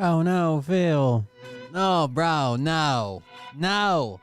Oh no, Phil. No, bro, no. No.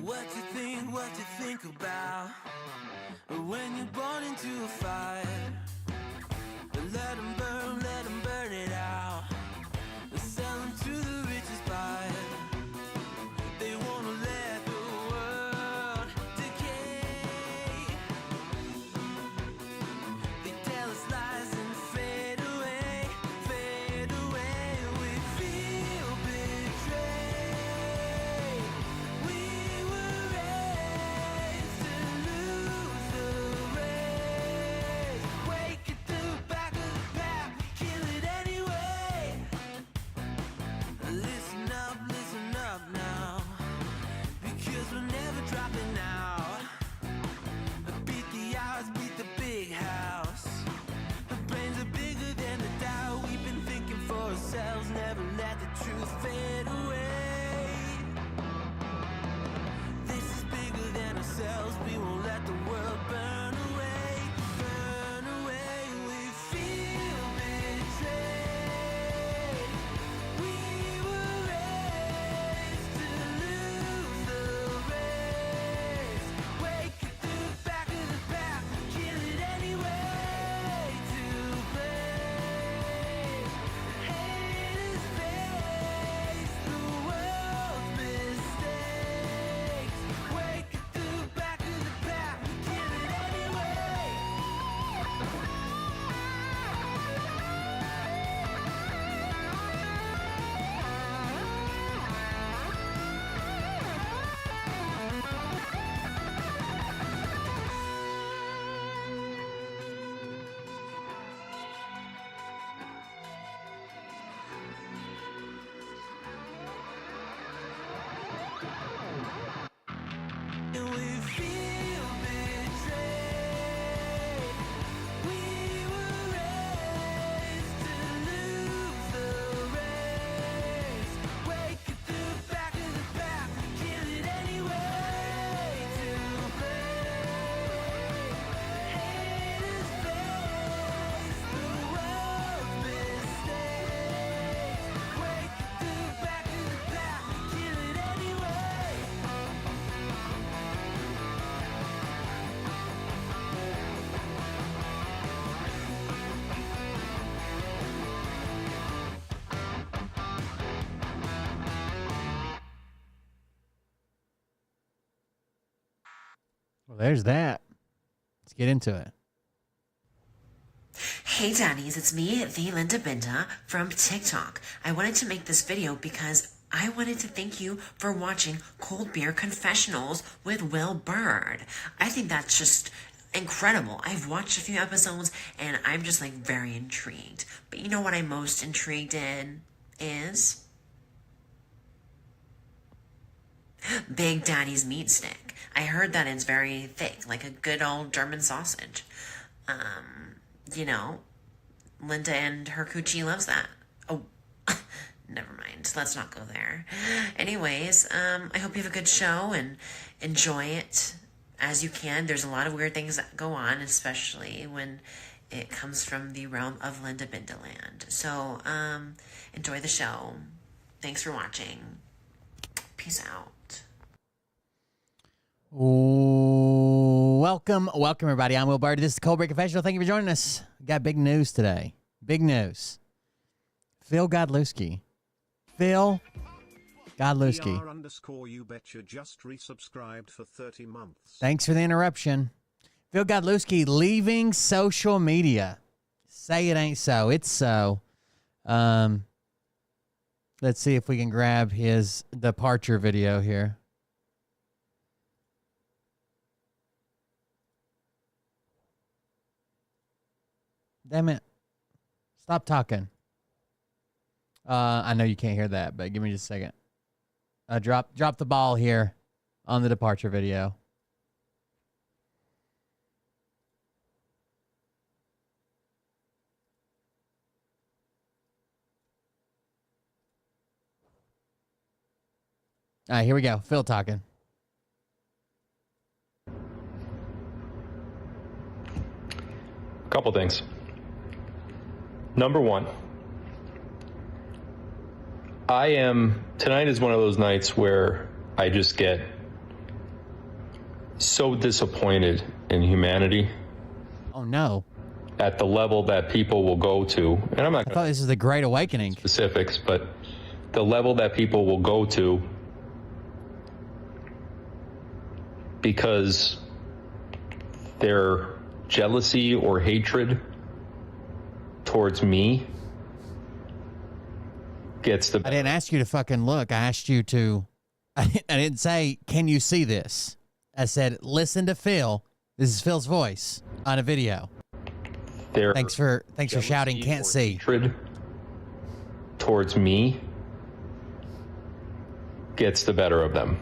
What you think about when you're born into a fire? Let them burn it out. Sell them to the richest buyer. They wanna let the world decay. They tell us lies and fade away, fade away. We feel betrayed. We were raised to lose the race. Wake at the back of the pack, kill it anyway. Listen up now, because we're never dropping out. Beat the odds, beat the big house. The brains are bigger than the doubt. We've been thinking for ourselves, never let the truth fade away. This is bigger than ourselves, we won't let the world burn away, burn away. We feel betrayed. We were raised to lose the race. Wake at the back of the pack, kill it anyway. To blame, haters face the world's mistakes. Wake at the back of the pack, kill it anyway. And we feel betrayed. We were raised to lose the race. Wake at the back of the pack, kill it anyway. To blame, haters face the world's mistakes. Wake at the back of the pack, kill it anyway. Well, there's that. Let's get into it. Hey Daddies, it's me, the Linda Binda from TikTok. I wanted to make this video because I wanted to thank you for watching Cold Beer Confessionals with Will Bird. I think that's just incredible. I've watched a few episodes and I'm just like very intrigued. But you know what I'm most intrigued in is Big Daddy's meat stick. I heard that it's very thick, like a good old German sausage. You know, Linda and her coochie loves that. Oh, never mind. Let's not go there. Anyways, I hope you have a good show and enjoy it as you can. There's a lot of weird things that go on, especially when it comes from the realm of Linda Bindaland. So, enjoy the show. Thanks for watching. Peace out. Welcome, everybody. I'm Will Bird. This is Cold Beer Confessional. Thank you for joining us. We got big news today. Big news. Phil Godlewski. Phil Godlewski. _you betcha just resubscribed for 30 months. Thanks for the interruption. Phil Godlewski leaving social media. Say it ain't so. It's so. Let's see if we can grab his departure video here. Damn it. Stop talking. I know you can't hear that, but give me just a second. Drop the ball here on the departure video. All right, here we go. Phil talking. A couple things. Number one, tonight is one of those nights where I just get so disappointed in humanity. Oh, no. At the level that people will go to, and I'm not I thought this is the Great Awakening. Specifics, but the level that people will go to because their jealousy or hatred towards me gets the... I didn't ask you to fucking look. I asked you to... I didn't say, can you see this? I said, listen to Phil. This is Phil's voice on a video. Thanks for shouting, can't see. Hatred towards me gets the better of them.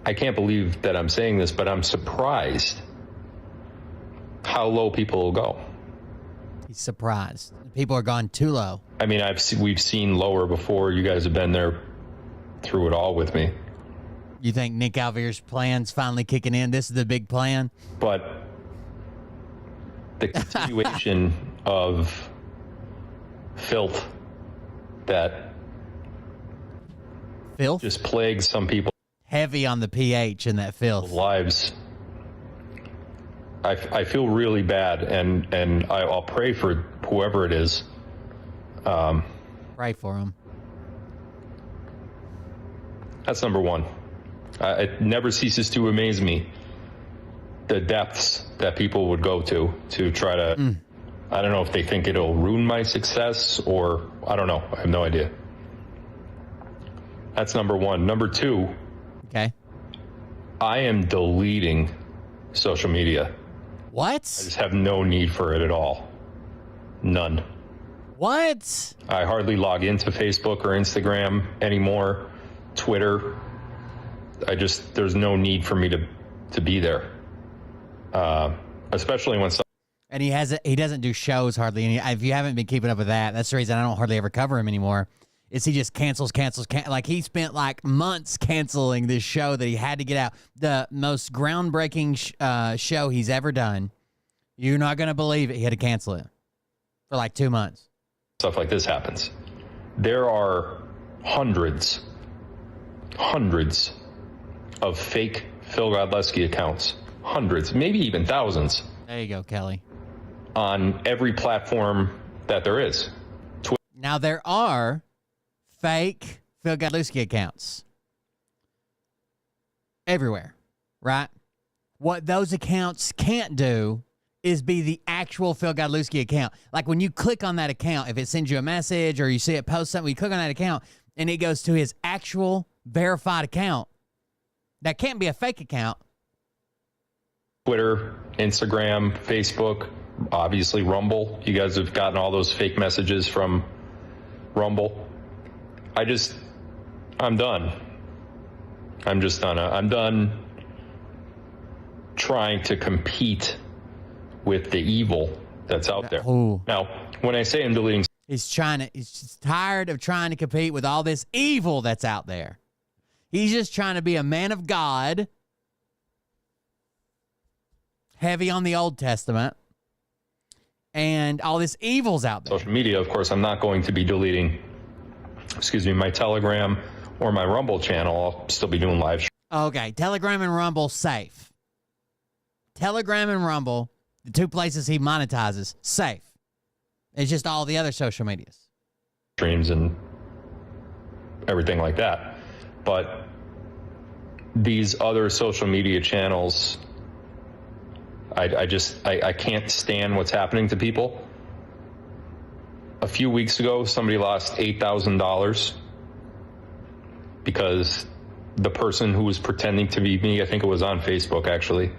I can't believe that I'm saying this, but I'm surprised how low people will go. He's surprised. People are gone too low. I mean, we've seen lower before. You guys have been there through it all with me. You think Nick Alvear's plan's finally kicking in? This is the big plan? But the continuation of filth that just plagues some people. Heavy on the pH in that filth. Lives. I feel really bad, and I'll pray for whoever it is. Pray for him. That's number one. It never ceases to amaze me the depths that people would go to try to... I don't know if they think it'll ruin my success or... I don't know. I have no idea. That's number one. Number two... Okay. I am deleting social media. What? I just have no need for it at all. None. What? I hardly log into Facebook or Instagram anymore. Twitter. There's no need for me to be there. Especially when... And he doesn't do shows hardly. And if you haven't been keeping up with that, that's the reason I don't hardly ever cover him anymore. Is he just cancels. Like, he spent like months canceling this show that he had to get out. The most groundbreaking show he's ever done. You're not going to believe it. He had to cancel it for like 2 months. Stuff like this happens. There are hundreds of fake Phil Godlewski accounts. Hundreds, maybe even thousands. There you go, Kelly. On every platform that there is. Now, there are fake Phil Godlewski accounts everywhere, right? What those accounts can't do is be the actual Phil Godlewski account. Like, when you click on that account, if it sends you a message or you see it post something, you click on that account and it goes to his actual verified account. That can't be a fake account. Twitter, Instagram, Facebook, obviously Rumble. You guys have gotten all those fake messages from Rumble. I'm done. I'm just done. I'm done trying to compete with the evil that's out there. Ooh. Now, when I say I'm deleting... He's just tired of trying to compete with all this evil that's out there. He's just trying to be a man of God, heavy on the Old Testament, and all this evil's out there. Social media, of course, I'm not going to be deleting, my Telegram or my Rumble channel. I'll still be doing live. Okay, Telegram and Rumble, safe. Telegram and Rumble, the two places he monetizes, safe. It's just all the other social medias. Streams and everything like that. But these other social media channels, I can't stand what's happening to people. A few weeks ago, somebody lost $8,000 because the person who was pretending to be me, I think it was on Facebook actually.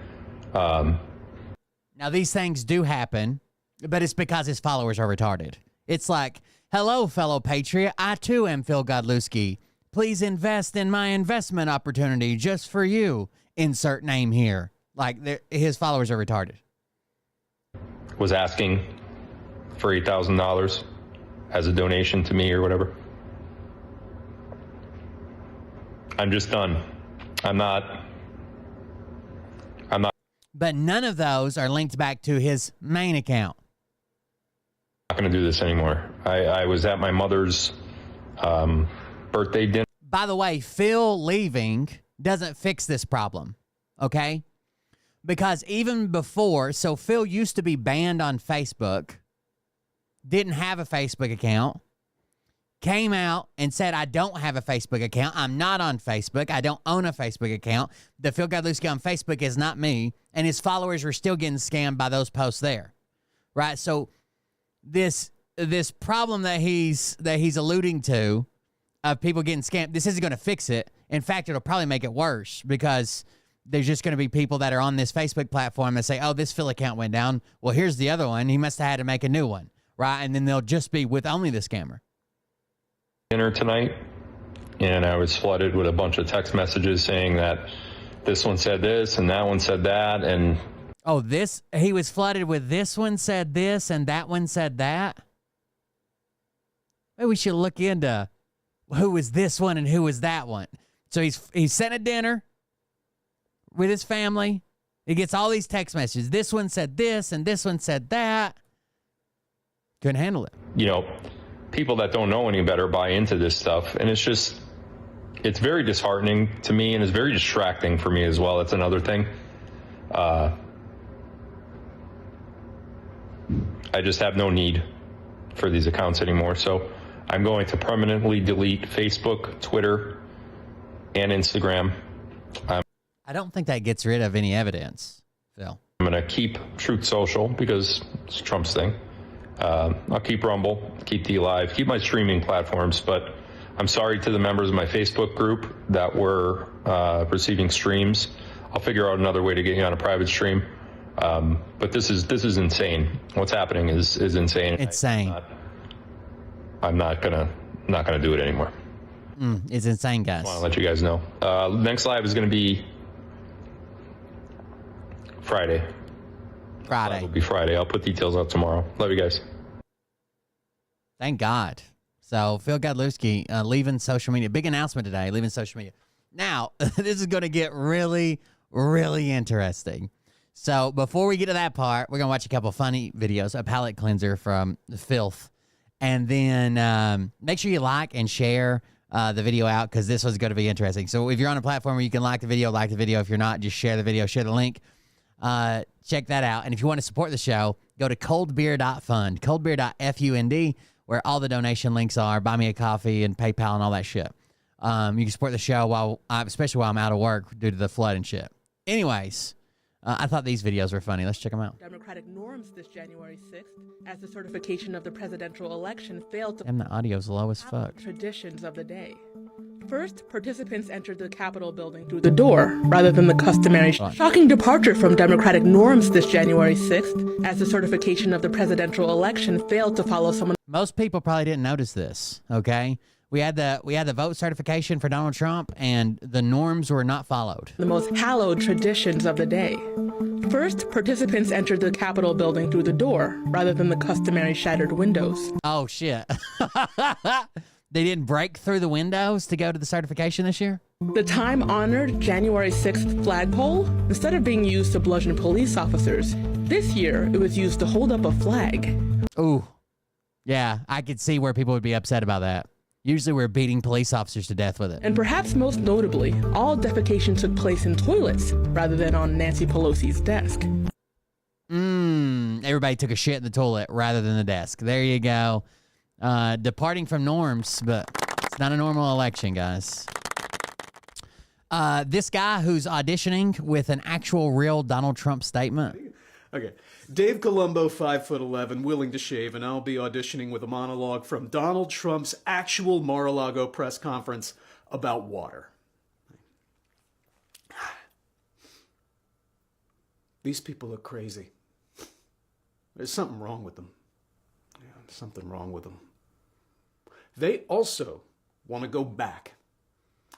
Now, these things do happen, but it's because his followers are retarded. It's like, hello, fellow patriot. I, too, am Phil Godlewski. Please invest in my investment opportunity just for you. Insert name here. Like, his followers are retarded. Was asking for $8,000 as a donation to me or whatever. I'm just done. I'm not. But none of those are linked back to his main account. I'm not going to do this anymore. I was at my mother's birthday dinner. By the way, Phil leaving doesn't fix this problem, okay? Because even before, so Phil used to be banned on Facebook, didn't have a Facebook account, came out and said, I don't have a Facebook account. I'm not on Facebook. I don't own a Facebook account. The Phil Godlewski on Facebook is not me. And his followers were still getting scammed by those posts there, right? So this problem that he's alluding to of people getting scammed, this isn't going to fix it. In fact, it'll probably make it worse because there's just going to be people that are on this Facebook platform that say, oh, this Phil account went down. Well, here's the other one. He must have had to make a new one, right? And then they'll just be with only the scammer. Dinner tonight, and I was flooded with a bunch of text messages saying that this one said this and that one said that, and he was flooded with this one said this and that one said that. Maybe we should look into who was this one and who was that one. So he's sent a dinner with his family. He gets all these text messages. This one said this and this one said that. Couldn't handle it. You know, people that don't know any better buy into this stuff, and it's very disheartening to me, and it's very distracting for me as well. That's another thing. I just have no need for these accounts anymore, so I'm going to permanently delete Facebook, Twitter, and Instagram. I don't think that gets rid of any evidence, Phil. I'm going to keep Truth Social because it's Trump's thing. I'll keep Rumble, keep D Live, keep my streaming platforms, but I'm sorry to the members of my Facebook group that were receiving streams. I'll figure out another way to get you on a private stream. But this is insane. What's happening is insane. Insane. I'm not gonna do it anymore. It's insane, guys. I want to let you guys know. Next live is going to be Friday. It'll be Friday. I'll put details out tomorrow. Love you guys. Thank God. So Phil Godlewski leaving social media. Big announcement today, leaving social media. Now, this is going to get really, really interesting. So before we get to that part, we're going to watch a couple funny videos, a palate cleanser from Filth. And then make sure you like and share the video out because this was going to be interesting. So if you're on a platform where you can like the video. If you're not, just share the video, share the link. Check that out. And if you want to support the show, go to coldbeer.fund, coldbeer.fund, where all the donation links are. Buy me a coffee and PayPal and all that shit. You can support the show especially while I'm out of work due to the flood and shit. Anyways, I thought these videos were funny. Let's check them out. Democratic norms this January 6th as the certification of the presidential election failed to... And the audio's low as fuck. ...traditions of the day. First, participants entered the Capitol building through the door, rather than the customary shocking departure from democratic norms this January 6th, as the certification of the presidential election failed to follow someone... Most people probably didn't notice this, okay? We had the vote certification for Donald Trump, and the norms were not followed. ...the most hallowed traditions of the day. First, participants entered the Capitol building through the door, rather than the customary shattered windows. Oh, shit. They didn't break through the windows to go to the certification this year? The time-honored January 6th flagpole, instead of being used to bludgeon police officers, this year it was used to hold up a flag. Ooh. Yeah, I could see where people would be upset about that. Usually we're beating police officers to death with it. And perhaps most notably, all defecation took place in toilets rather than on Nancy Pelosi's desk. Everybody took a shit in the toilet rather than the desk. There you go. Departing from norms, but it's not a normal election, guys. This guy who's auditioning with an actual real Donald Trump statement. Okay. Dave Colombo, 5'11", willing to shave, and I'll be auditioning with a monologue from Donald Trump's actual Mar-a-Lago press conference about water. These people are crazy. There's something wrong with them. Yeah, something wrong with them. They also want to go back.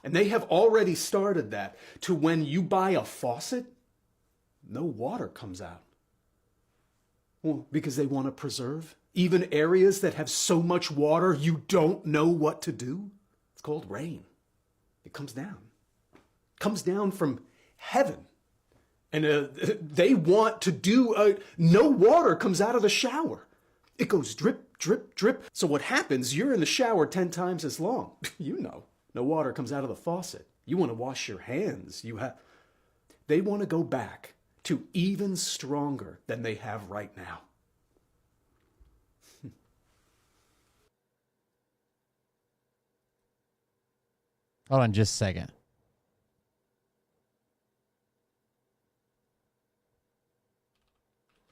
And they have already started that to when you buy a faucet, no water comes out. Well, because they want to preserve even areas that have so much water you don't know what to do. It's called rain. It comes down. It comes down from heaven. And they want to do, no water comes out of the shower. It goes drip, drip, drip. So what happens, you're in the shower 10 times as long. You know, no water comes out of the faucet. You want to wash your hands. They want to go back to even stronger than they have right now. Hold on just a second.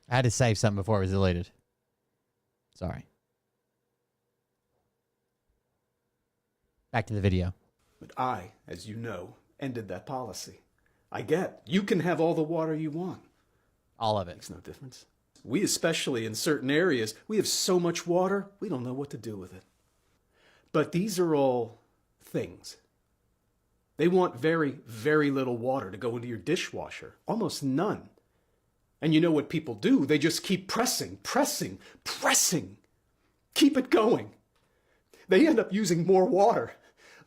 I had to save something before it was deleted. Sorry. Back to the video. But I, as you know, ended that policy. You can have all the water you want. All of it. Makes no difference. We, especially in certain areas, we have so much water, we don't know what to do with it. But these are all things. They want very, very little water to go into your dishwasher. Almost none. And you know what people do? They just keep pressing, pressing, pressing. Keep it going. They end up using more water.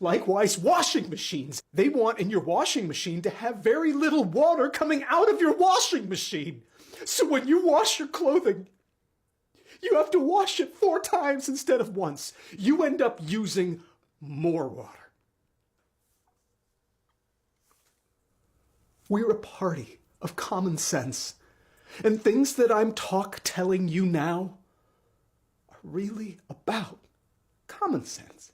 Likewise, washing machines. They want in your washing machine to have very little water coming out of your washing machine. So when you wash your clothing, you have to wash it 4 times instead of once. You end up using more water. We're a party of common sense. And things that I'm telling you now are really about common sense.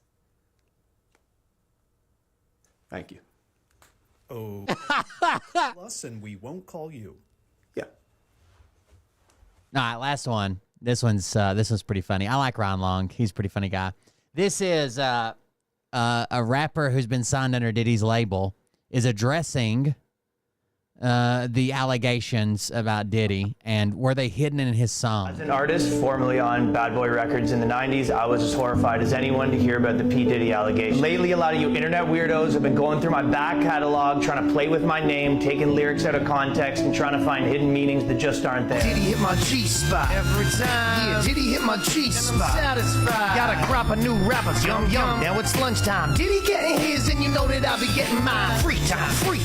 Thank you. Oh, us and we won't call you. Yeah. All right, last one. This one's pretty funny. I like Ryan Long. He's a pretty funny guy. This is a rapper who's been signed under Diddy's label is addressing the allegations about Diddy and were they hidden in his song. As an artist, formerly on Bad Boy Records in the 90s, I was as horrified as anyone to hear about the P. Diddy allegations. Lately, a lot of you internet weirdos have been going through my back catalog, trying to play with my name, taking lyrics out of context, and trying to find hidden meanings that just aren't there. Diddy hit my G-spot every time. Yeah, Diddy hit my G-spot. Satisfied. Got a crop of new rappers, yum yum. Now it's lunchtime. Diddy getting his, and you know that I'll be getting mine. Free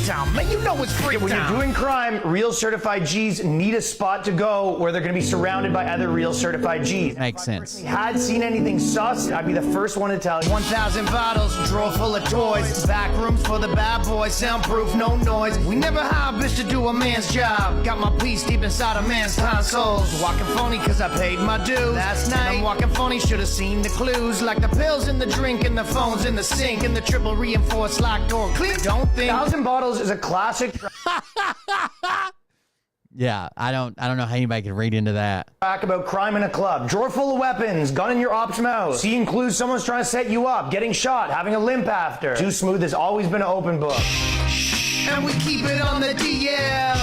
time, man. You know it's free time. When you're doing crime, real certified Gs need a spot to go where they're going to be surrounded by other real certified Gs. Makes sense. If I had seen anything sus, I'd be the first one to tell you. 1,000 bottles, drawer full of toys. Back rooms for the bad boys, soundproof, no noise. We never hire a bitch to do a man's job. Got my piece deep inside a man's consoles. Walking phony cause I paid my dues. Last night, I'm walking phony, should've seen the clues. Like the pills in the drink and the phones in the sink. And the triple reinforced lock door click. Don't think 1,000 bottles is a classic Yeah, I don't know how anybody can read into that. track about crime in a club. Drawer full of weapons, gun in your op's mouth. Seeing clues someone's trying to set you up, getting shot, having a limp after. Too Smooth has always been an open book. and we keep it on the DL.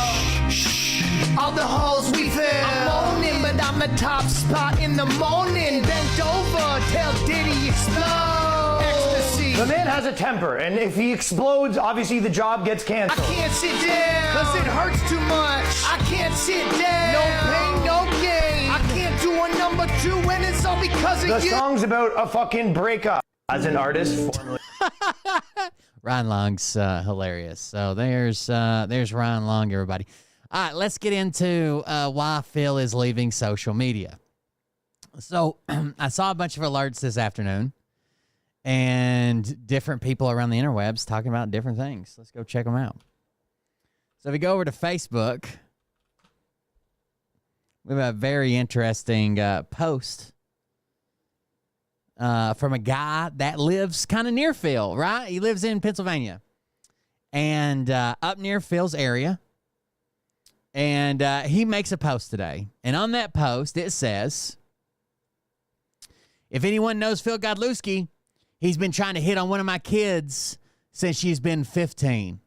All the holes we fill. I'm moaning, but I'm the top spot in the morning. Bent over, tell Diddy explode. Ecstasy. The man has a temper, and if he explodes, obviously the job gets I canceled. can't sit down, cause it hurts too much. I can't sit down. No pain, no gain. I can't do a number 2 and it's all because of The you. song's about a fucking breakup. As an artist, formerly Ryan Long's hilarious. So there's Ryan Long, everybody. All right, let's get into why Phil is leaving social media. So I saw a bunch of alerts this afternoon, and different people around the interwebs talking about different things. Let's go check them out. So if we go over to Facebook, we have a very interesting post from a guy that lives kind of near Phil, right? He lives in Pennsylvania and up near Phil's area. And he makes a post today. And on that post, it says, if anyone knows Phil Godlewski, he's been trying to hit on one of my kids since she's been 15.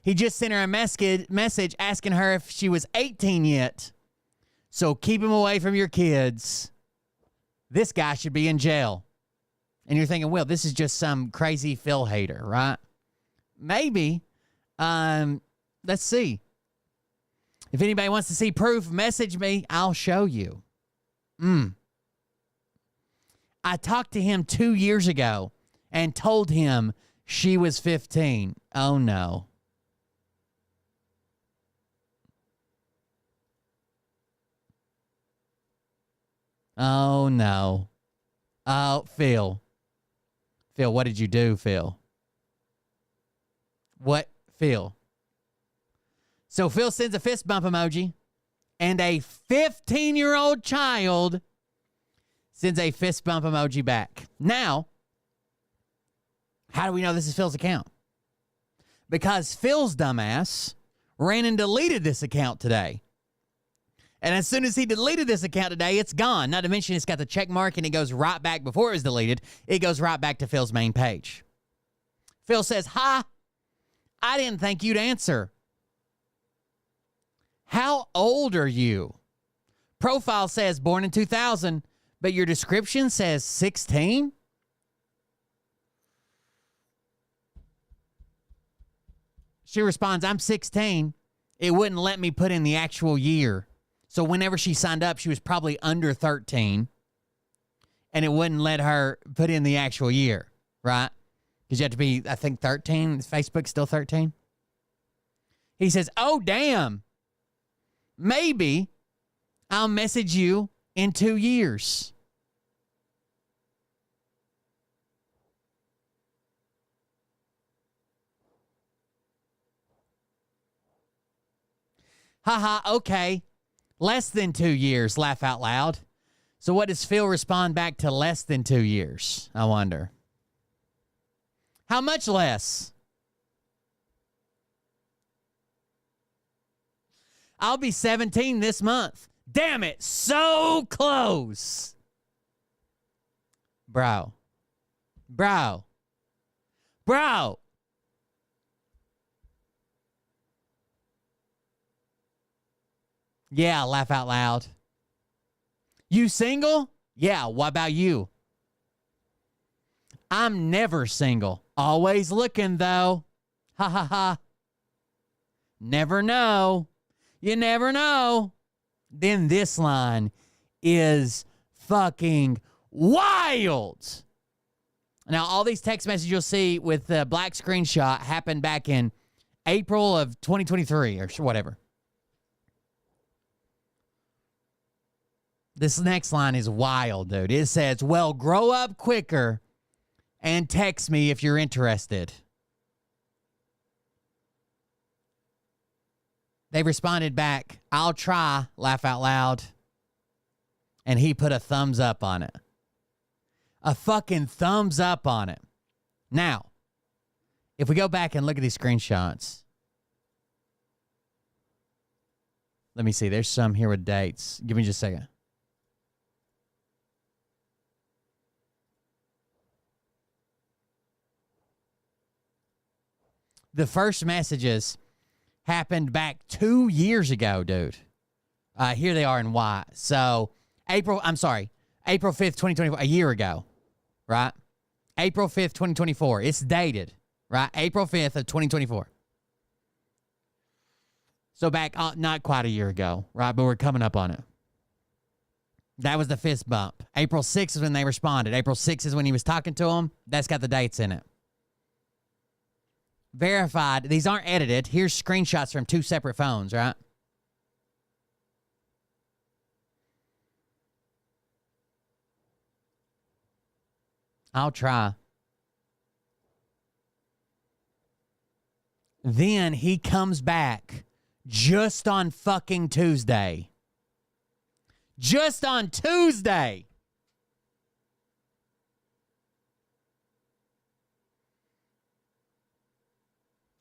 He just sent her a message asking her if she was 18 yet. So keep him away from your kids. This guy should be in jail. And you're thinking, well, this is just some crazy Phil hater, right? Maybe. Let's see. If anybody wants to see proof, message me. I'll show you. I talked to him 2 years ago and told him she was 15. Oh, no. Oh, no. Oh, Phil. Phil, what did you do, Phil? What, Phil? So Phil sends a fist bump emoji, and a 15-year-old child sends a fist bump emoji back. Now, how do we know this is Phil's account? Because Phil's dumbass ran and deleted this account today. And as soon as he deleted this account today, it's gone. Not to mention it's got the check mark and it goes right back before it was deleted. It goes right back to Phil's main page. Phil says, "Hi, I didn't think you'd answer. How old are you? Profile says born in 2000, but your description says 16? She responds, I'm 16. It wouldn't let me put in the actual year. So whenever she signed up, she was probably under 13. And it wouldn't let her put in the actual year, right? Because you have to be, I think, 13. Is Facebook still 13? He says, oh, damn. Maybe I'll message you in 2 years. Haha, okay. Less than 2 years, laugh out loud. So what does Phil respond back to less than 2 years, I wonder? How much less? I'll be 17 this month. Damn it, so close. Bro. Yeah, laugh out loud. You single? Yeah, what about you? I'm never single. Always looking, though. Ha ha ha. Never know. You never know. Then this line is fucking wild. Now, all these text messages you'll see with the black screenshot happened back in April of 2023 or whatever. This next line is wild, dude. It says, well, grow up quicker and text me if you're interested. They responded back, I'll try, laugh out loud. And he put a thumbs up on it. A fucking thumbs up on it. Now, if we go back and look at these screenshots. Let me see. There's some here with dates. Give me just a second. The first messages happened back 2 years ago, dude. Here they are in Y. So, April 5th, 2024, a year ago, right? April 5th, 2024. It's dated, right? April 5th of 2024. So back, not quite a year ago, right? But we're coming up on it. That was the fist bump. April 6th is when they responded. April 6th is when he was talking to them. That's got the dates in it. Verified. These aren't edited. Here's screenshots from 2 separate phones, right? I'll try. Then he comes back just on fucking Tuesday. Just on Tuesday.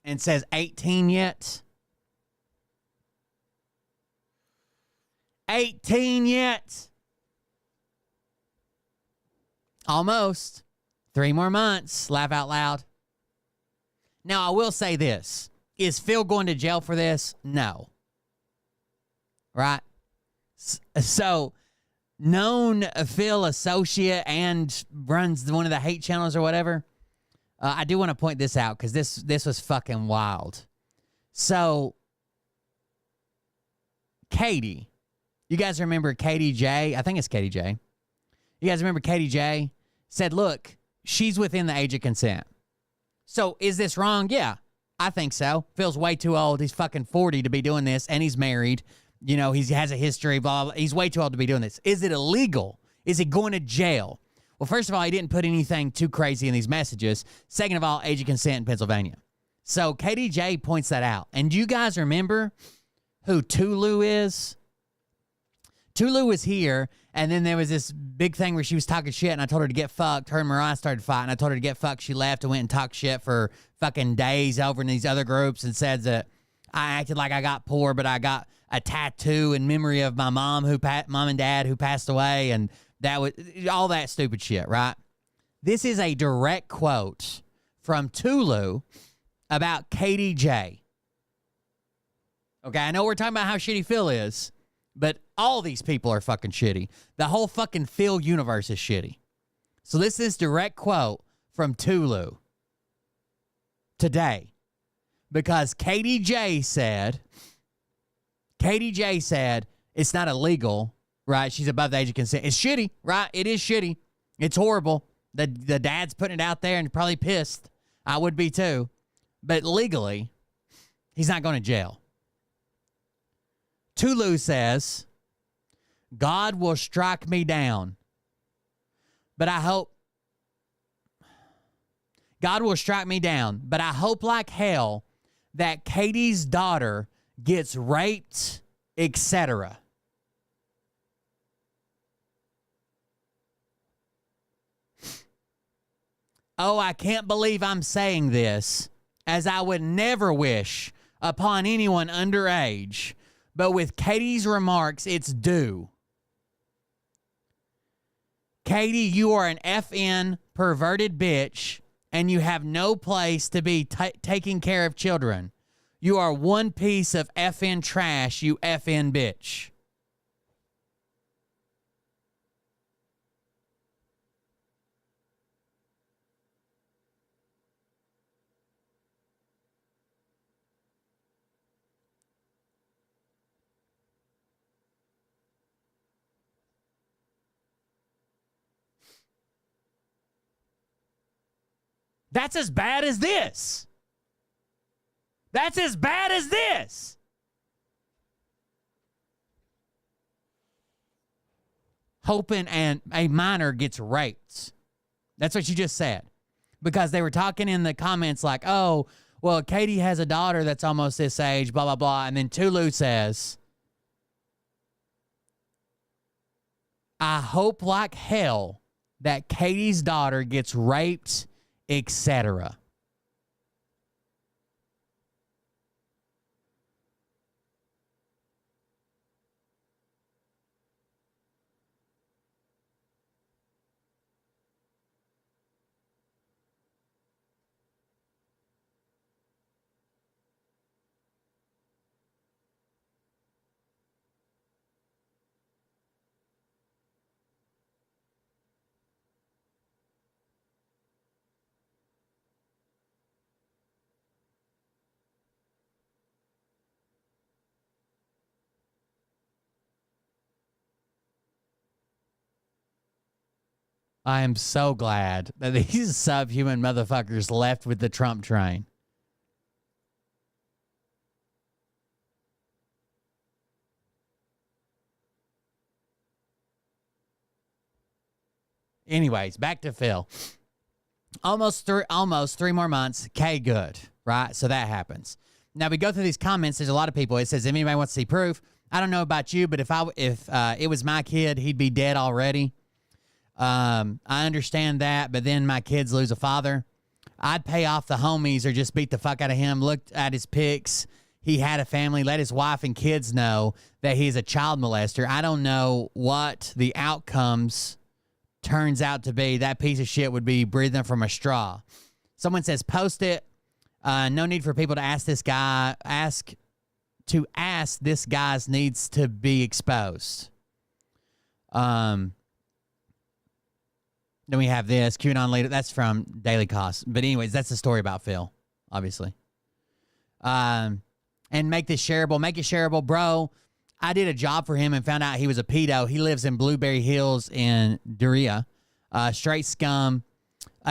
And says 18 yet? 18 yet? Almost. 3 more months. Laugh out loud. Now, I will say this. Is Phil going to jail for this? No. Right? So, known Phil associate and runs one of the hate channels or whatever. I do want to point this out because this was fucking wild. So, Katie. You guys remember Katie J? I think it's Katie J. You guys remember Katie J? Said, look, she's within the age of consent. So, is this wrong? Yeah, I think so. Phil's way too old. He's fucking 40 to be doing this, and he's married. You know, he has a history, blah, blah, blah. He's way too old to be doing this. Is it illegal? Is he going to jail? Well, first of all, he didn't put anything too crazy in these messages. Second of all, age of consent in Pennsylvania. So Katie J points that out. And do you guys remember who Tulu is? Tulu was here, and then there was this big thing where she was talking shit, and I told her to get fucked. Her and Mariah started fighting. I told her to get fucked. She left and went and talked shit for fucking days over in these other groups and said that I acted like I got poor, but I got a tattoo in memory of my mom and dad who passed away, and that was all that stupid shit, right? This is a direct quote from Tulu about Katie J. Okay, I know we're talking about how shitty Phil is, but all these people are fucking shitty. The whole fucking Phil universe is shitty. So this is direct quote from Tulu today. Because Katie J said it's not illegal, right? She's above the age of consent. It's shitty, right? It is shitty. It's horrible. The dad's putting it out there and you're probably pissed. I would be too. But legally, he's not going to jail. Tulu says, God will strike me down, but I hope like hell that Katie's daughter gets raped, etc. Oh, I can't believe I'm saying this, as I would never wish upon anyone underage. But with Katie's remarks, it's due. Katie, you are an FN perverted bitch, and you have no place to be taking care of children. You are one piece of FN trash, you FN bitch. That's as bad as this. That's as bad as this. Hoping and a minor gets raped. That's what you just said. Because they were talking in the comments like, oh, well, Katie has a daughter that's almost this age, blah, blah, blah. And then Tulu says, I hope like hell that Katie's daughter gets raped, etc. I am so glad that these subhuman motherfuckers left with the Trump train. Anyways, back to Phil. Almost 3 more months. Okay, good. Right? So that happens. Now we go through these comments. There's a lot of people. It says, if anybody wants to see proof, I don't know about you, but if it was my kid, he'd be dead already. I understand that, but then my kids lose a father. I'd pay off the homies or just beat the fuck out of him. Looked at his pics. He had a family. Let his wife and kids know that he's a child molester. I don't know what the outcomes turns out to be. That piece of shit would be breathing from a straw. Someone says, post it. No need for people to ask this guy. Ask this guy's needs to be exposed. Then we have this QAnon leader. That's from Daily Cost. But anyways, that's the story about Phil, obviously. And make this shareable. Make it shareable, bro. I did a job for him and found out he was a pedo. He lives in Blueberry Hills in Duria. Straight scum.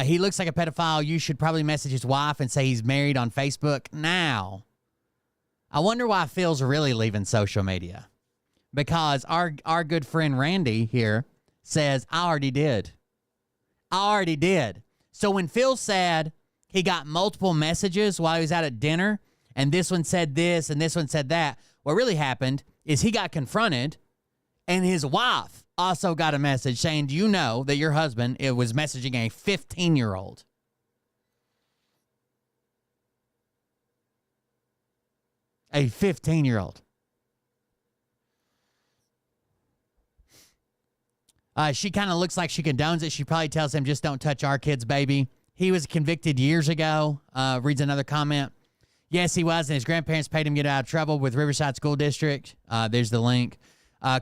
He looks like a pedophile. You should probably message his wife and say he's married on Facebook. Now, I wonder why Phil's really leaving social media. Because our good friend Randy here says, I already did. So when Phil said he got multiple messages while he was out at dinner, and this one said this and this one said that, what really happened is he got confronted, and his wife also got a message saying, do you know that your husband was messaging a 15-year-old? A 15-year-old. She kind of looks like she condones it. She probably tells him, just don't touch our kids, baby. He was convicted years ago. Reads another comment. Yes, he was, and his grandparents paid him to get out of trouble with Riverside School District. There's the link.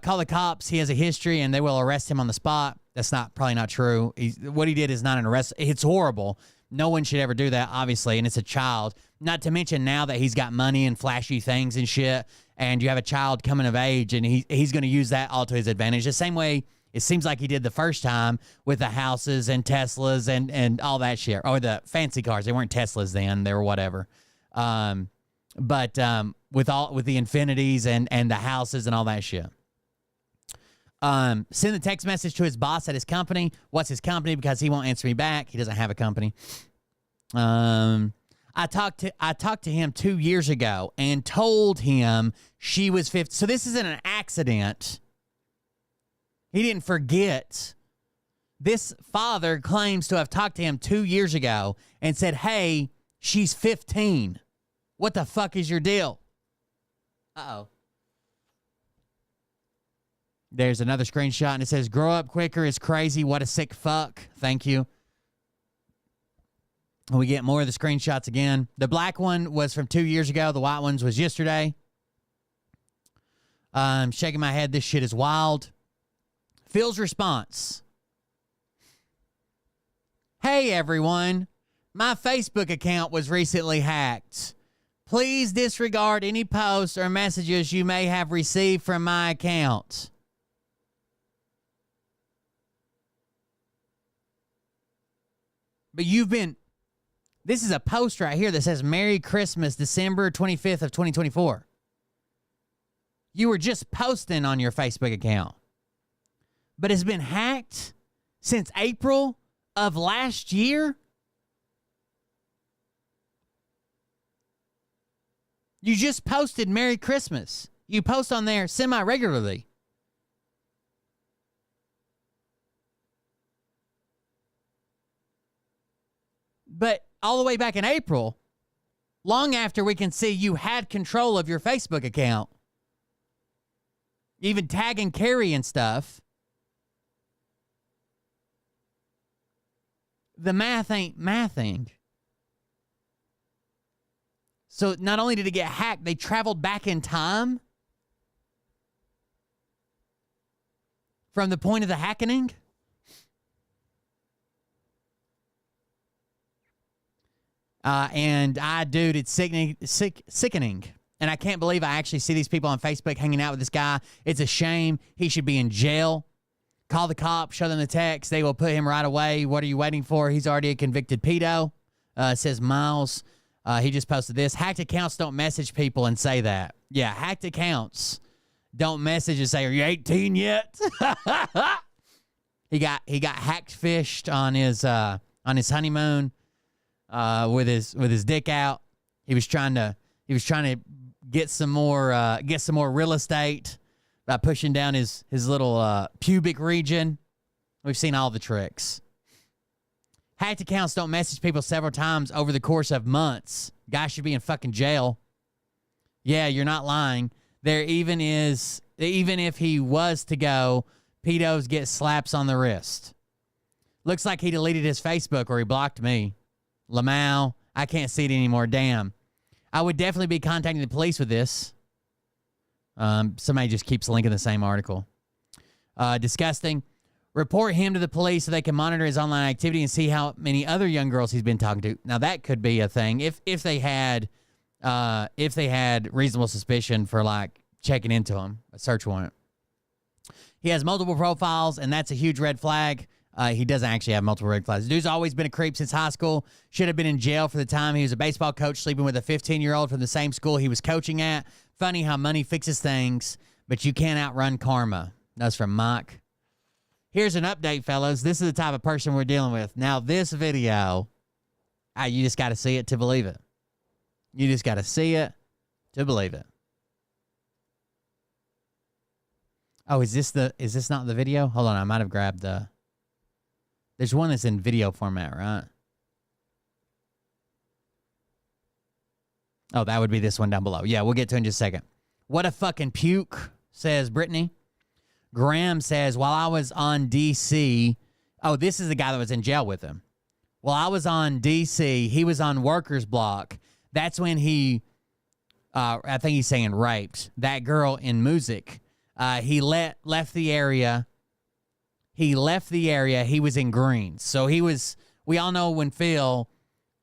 Call the cops. He has a history, and they will arrest him on the spot. That's probably not true. What he did is not an arrest. It's horrible. No one should ever do that, obviously, and it's a child. Not to mention now that he's got money and flashy things and shit, and you have a child coming of age, and he's going to use that all to his advantage. The same way it seems like he did the first time with the houses and Teslas and all that shit. Or the fancy cars. They weren't Teslas then. They were whatever. But with the Infinities and the houses and all that shit. Send a text message to his boss at his company. What's his company? Because he won't answer me back. He doesn't have a company. I talked to him 2 years ago and told him she was 50. So this isn't an accident. He didn't forget. This father claims to have talked to him 2 years ago and said, hey, she's 15. What the fuck is your deal? Uh-oh. There's another screenshot, and it says, grow up quicker is crazy. What a sick fuck. Thank you. We get more of the screenshots again. The black one was from 2 years ago. The white ones was yesterday. I'm shaking my head. This shit is wild. Phil's response. Hey, everyone. My Facebook account was recently hacked. Please disregard any posts or messages you may have received from my account. But this is a post right here that says Merry Christmas, December 25th of 2024. You were just posting on your Facebook account. But it's been hacked since April of last year? You just posted Merry Christmas. You post on there semi-regularly. But all the way back in April, long after we can see you had control of your Facebook account, even tagging Carrie and stuff, the math ain't mathing. So not only did it get hacked, they traveled back in time from the point of the hackening. Dude, it's sickening. And I can't believe I actually see these people on Facebook hanging out with this guy. It's a shame. He should be in jail. Call the cops, show them the text. They will put him right away. What are you waiting for? He's already a convicted pedo. Says Miles. He just posted this. Hacked accounts don't message people and say that. Yeah, hacked accounts don't message and say, are you 18 yet? He got hacked fished on his on his honeymoon with his dick out. He was trying to get some more real estate by pushing down his little pubic region. We've seen all the tricks. Hacked accounts don't message people several times over the course of months. Guy should be in fucking jail. Yeah, you're not lying. There even if he was to go, pedos get slaps on the wrist. Looks like he deleted his Facebook or he blocked me. Lamau, I can't see it anymore. Damn. I would definitely be contacting the police with this. Somebody just keeps linking the same article. Disgusting. Report him to the police so they can monitor his online activity and see how many other young girls he's been talking to. Now that could be a thing if they had reasonable suspicion for like checking into him, a search warrant. He has multiple profiles, and that's a huge red flag. He doesn't actually have multiple red flags. The dude's always been a creep since high school. Should have been in jail for the time he was a baseball coach sleeping with a 15-year-old from the same school he was coaching at. Funny how money fixes things, but you can't outrun karma. That's from Mike. Here's an update, fellas. This is the type of person we're dealing with. Now, this video, you just got to see it to believe it. You just got to see it to believe it. Oh, is this not the video? Hold on, I might have grabbed the... There's one that's in video format, right? Oh, that would be this one down below. Yeah, we'll get to it in just a second. What a fucking puke, says Brittany. Graham says, while I was on DC... Oh, this is the guy that was in jail with him. While I was on DC, he was on workers block. That's when he... I think he's saying raped that girl in music. He left the area... He left the area. He was in Greens. So we all know when Phil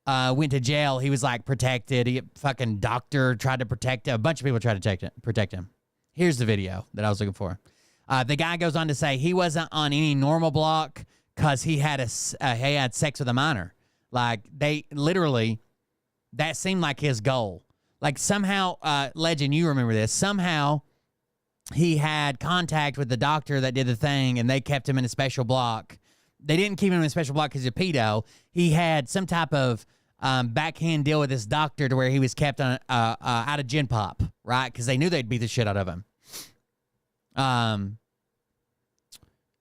went to jail, he was like protected. He fucking doctor tried to protect him. A bunch of people tried to protect him. Here's the video that I was looking for. The guy goes on to say he wasn't on any normal block because he had sex with a minor. Like they literally, that seemed like his goal. Like somehow, Legend, you remember this, somehow he had contact with the doctor that did the thing, and they kept him in a special block. They didn't keep him in a special block because he's a pedo. He had some type of backhand deal with this doctor to where he was kept on out of gin pop, right? Because they knew they'd beat the shit out of him.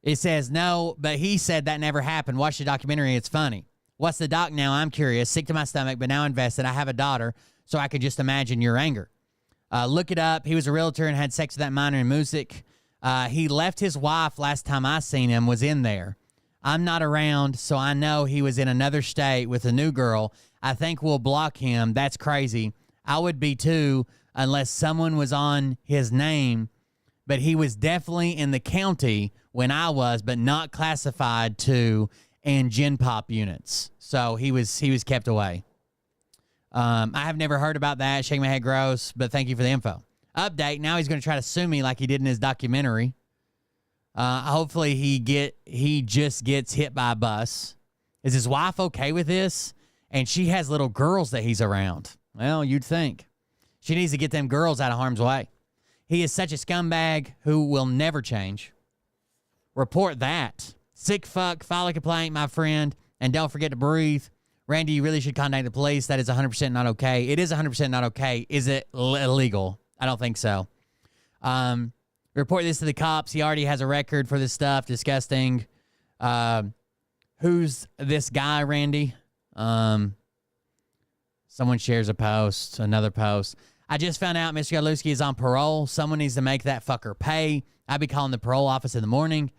It says, no, but he said that never happened. Watch the documentary. It's funny. What's the doc now? I'm curious. Sick to my stomach, but now invested. I have a daughter, so I could just imagine your anger. Look it up. He was a realtor and had sex with that minor in music. He left his wife last time I seen him was in there. I'm not around, so I know he was in another state with a new girl. I think we'll block him. That's crazy. I would be too, unless someone was on his name. But he was definitely in the county when I was, but not classified to and gin pop units. So he was kept away. I have never heard about that. Shake my head gross, but thank you for the info. Update, now he's going to try to sue me like he did in his documentary. Hopefully he just gets hit by a bus. Is his wife okay with this? And she has little girls that he's around. Well, you'd think. She needs to get them girls out of harm's way. He is such a scumbag who will never change. Report that. Sick fuck, file a complaint, my friend, and don't forget to breathe. Randy, you really should contact the police. That is 100% not okay. It is 100% not okay. Is it illegal? I don't think so. Report this to the cops. He already has a record for this stuff. Disgusting. Who's this guy, Randy? Someone shares a post, another post. I just found out Mr. Godlewski is on parole. Someone needs to make that fucker pay. I'll be calling the parole office in the morning.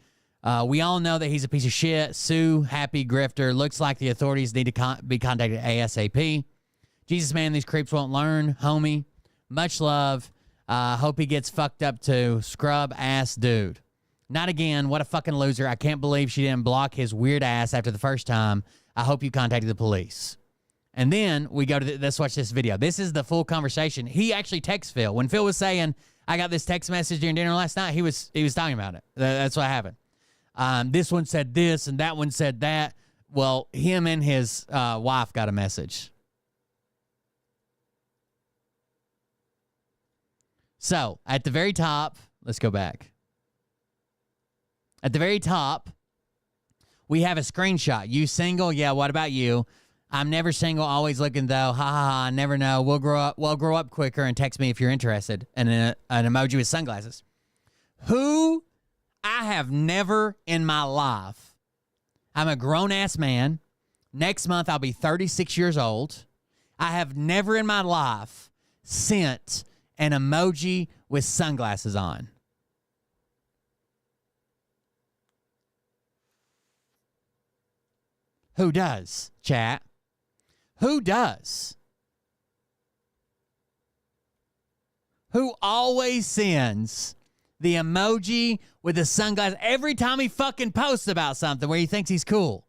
We all know that he's a piece of shit. Sue, happy grifter. Looks like the authorities need to be contacted ASAP. Jesus, man, these creeps won't learn. Homie, much love. Hope he gets fucked up too. Scrub ass dude. Not again. What a fucking loser. I can't believe she didn't block his weird ass after the first time. I hope you contacted the police. And then we go to let's watch this video. This is the full conversation. He actually texts Phil. When Phil was saying, I got this text message during dinner last night, he was talking about it. That's what happened. This one said this and that one said that. Well, him and his wife got a message. So at the very top, let's go back. At the very top, We have a screenshot. You single? Yeah, what about you? I'm never single, always looking though. Ha ha ha, never know. We'll grow up quicker and text me if you're interested. And an emoji with sunglasses. Who I have never in my life. I'm a grown-ass man. Next month, I'll be 36 years old. I have never in my life sent an emoji with sunglasses on. Who does, chat? Who does? Who always sends the emoji with the sunglasses every time he fucking posts about something where he thinks he's cool?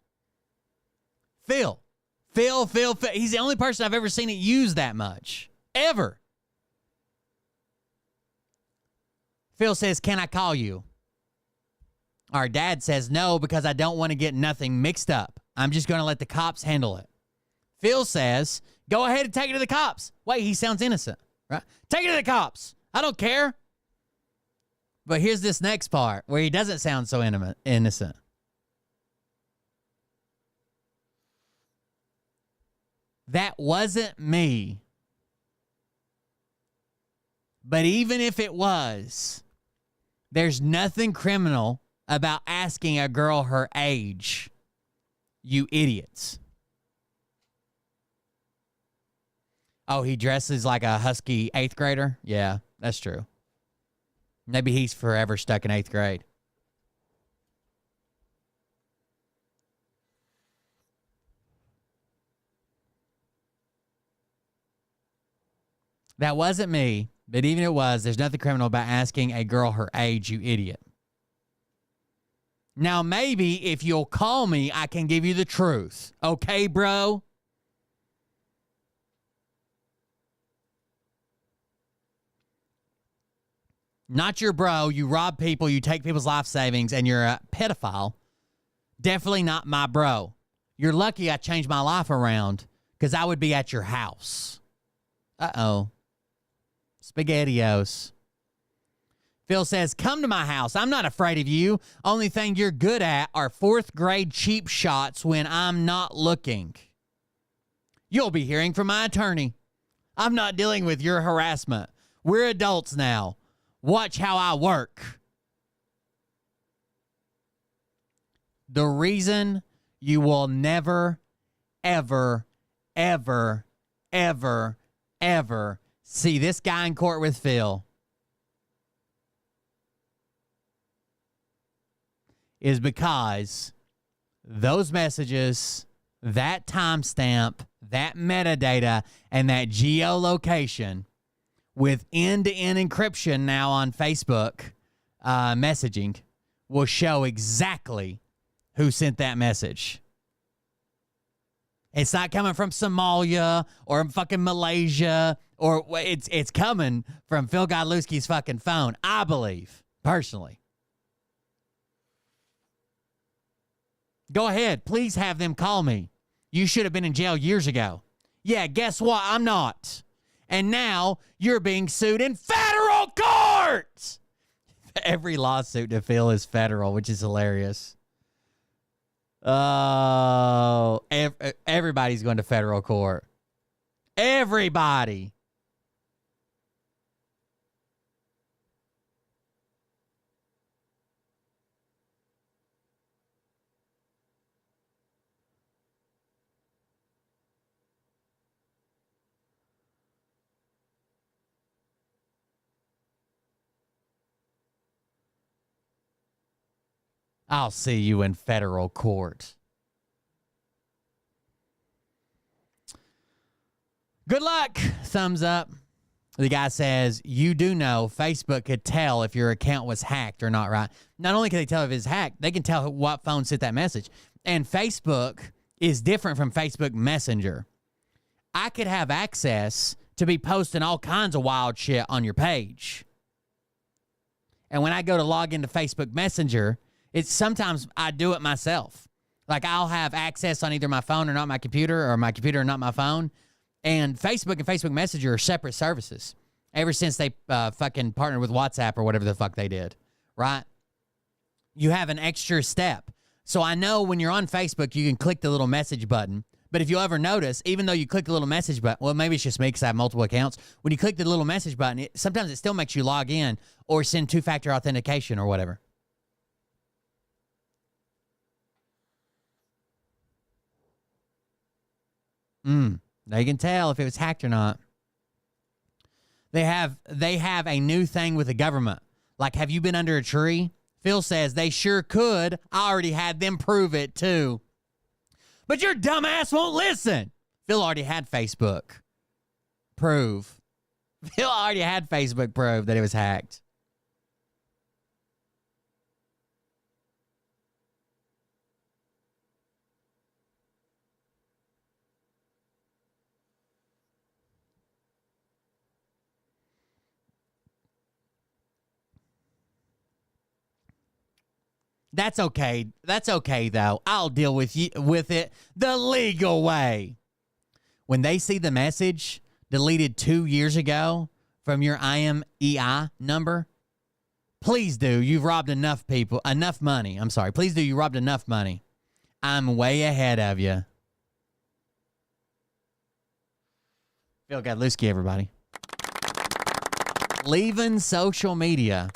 Phil. He's the only person I've ever seen it used that much. Ever. Phil says, can I call you? Our dad says no because I don't want to get nothing mixed up. I'm just going to let the cops handle it. Phil says, go ahead and take it to the cops. Wait, he sounds innocent, right? Take it to the cops. I don't care. But here's this next part where he doesn't sound so innocent. That wasn't me. But even if it was, there's nothing criminal about asking a girl her age. You idiots. Oh, he dresses like a husky 8th grader? Yeah, that's true. Maybe he's forever stuck in 8th grade. That wasn't me, but even if it was, there's nothing criminal about asking a girl her age, you idiot. Now, maybe if you'll call me, I can give you the truth. Okay, bro? Not your bro. You rob people, you take people's life savings, and you're a pedophile. Definitely not my bro. You're lucky I changed my life around because I would be at your house. Uh-oh. SpaghettiOs. Phil says, come to my house. I'm not afraid of you. Only thing you're good at are 4th grade cheap shots when I'm not looking. You'll be hearing from my attorney. I'm not dealing with your harassment. We're adults now. Watch how I work. The reason you will never, ever, ever, ever, ever see this guy in court with Phil is because those messages, that timestamp, that metadata, and that geolocation with end-to-end encryption now on Facebook messaging will show exactly who sent that message. It's not coming from Somalia or fucking Malaysia, or it's coming from Phil Godlewski's fucking phone, I believe, personally. Go ahead. Please have them call me. You should have been in jail years ago. Yeah, guess what? I'm not. And now you're being sued in federal court. Every lawsuit to Phil is federal, which is hilarious. Oh, everybody's going to federal court. Everybody. I'll see you in federal court. Good luck. Thumbs up. The guy says, you do know Facebook could tell if your account was hacked or not, right? Not only can they tell if it's hacked, they can tell what phone sent that message. And Facebook is different from Facebook Messenger. I could have access to be posting all kinds of wild shit on your page. And when I go to log into Facebook Messenger, it's sometimes I do it myself. Like I'll have access on either my phone or not my computer, or my computer or not my phone. And Facebook and Facebook Messenger are separate services ever since they fucking partnered with WhatsApp or whatever the fuck they did, right? You have an extra step. So I know when you're on Facebook, you can click the little message button. But if you ever notice, even though you click the little message button, well, maybe it's just me because I have multiple accounts. When you click the little message button, sometimes it still makes you log in or send two-factor authentication or whatever. Now you can tell if it was hacked or not. They have a new thing with the government. Like, have you been under a tree? Phil says they sure could. I already had them prove it too. But your dumbass won't listen. Phil already had Facebook prove. Phil already had Facebook prove that it was hacked. That's okay. That's okay, though. I'll deal with it the legal way. When they see the message deleted 2 years ago from your IMEI number, please do. You've robbed enough money. I'm sorry. Please do. You robbed enough money. I'm way ahead of you. Phil Godlewski, everybody. Leaving social media.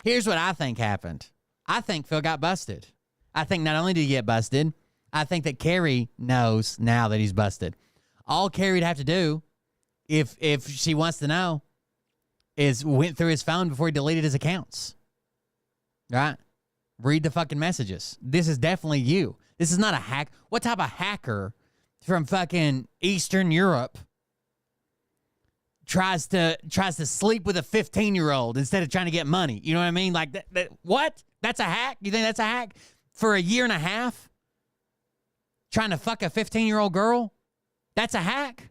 Here's what I think happened. I think Phil got busted. I think not only did he get busted, I think that Carrie knows now that he's busted. All Carrie would have to do, if she wants to know, is went through his phone before he deleted his accounts. Right? Read the fucking messages. This is definitely you. This is not a hack. What type of hacker from fucking Eastern Europe tries to sleep with a 15-year-old instead of trying to get money? You know what I mean? Like that what? That's a hack? You think that's a hack? For a year and a half? Trying to fuck a 15-year-old girl? That's a hack?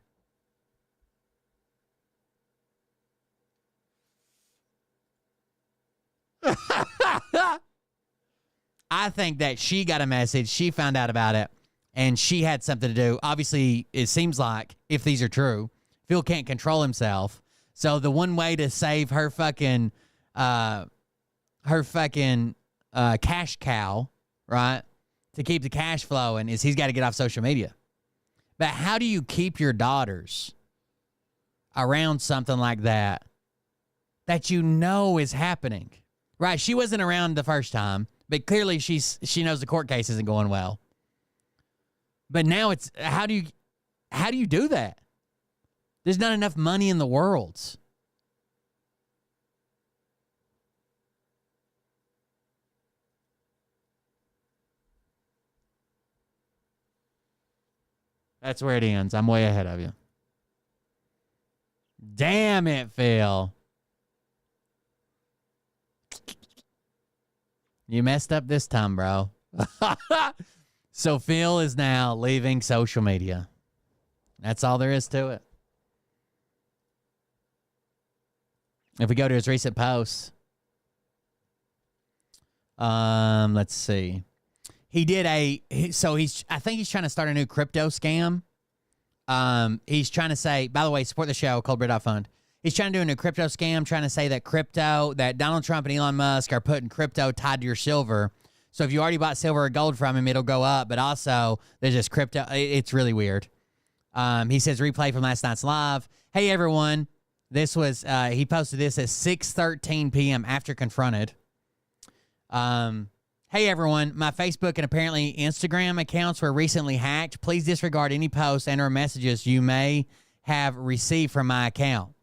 I think that she got a message, she found out about it, and she had something to do. Obviously, it seems like, if these are true, Phil can't control himself. So the one way to save her fucking cash cow, right, to keep the cash flowing is he's got to get off social media. But how do you keep your daughters around something like that you know is happening? Right, she wasn't around the first time, but clearly she knows the court case isn't going well. But now it's how do you do that? There's not enough money in the world. That's where it ends. I'm way ahead of you. Damn it, Phil. You messed up this time, bro. So Phil is now leaving social media. That's all there is to it. If we go to his recent posts, let's see. He did I think he's trying to start a new crypto scam. He's trying to say, by the way, support the show, coldbeer.fund. He's trying to do a new crypto scam, trying to say that that Donald Trump and Elon Musk are putting crypto tied to your silver. So if you already bought silver or gold from him, it'll go up. But also, there's this crypto. It's really weird. He says, replay from last night's live. Hey, everyone. This was, he posted this at 6:13 p.m. after confronted. Hey, everyone. My Facebook and apparently Instagram accounts were recently hacked. Please disregard any posts and or messages you may have received from my account.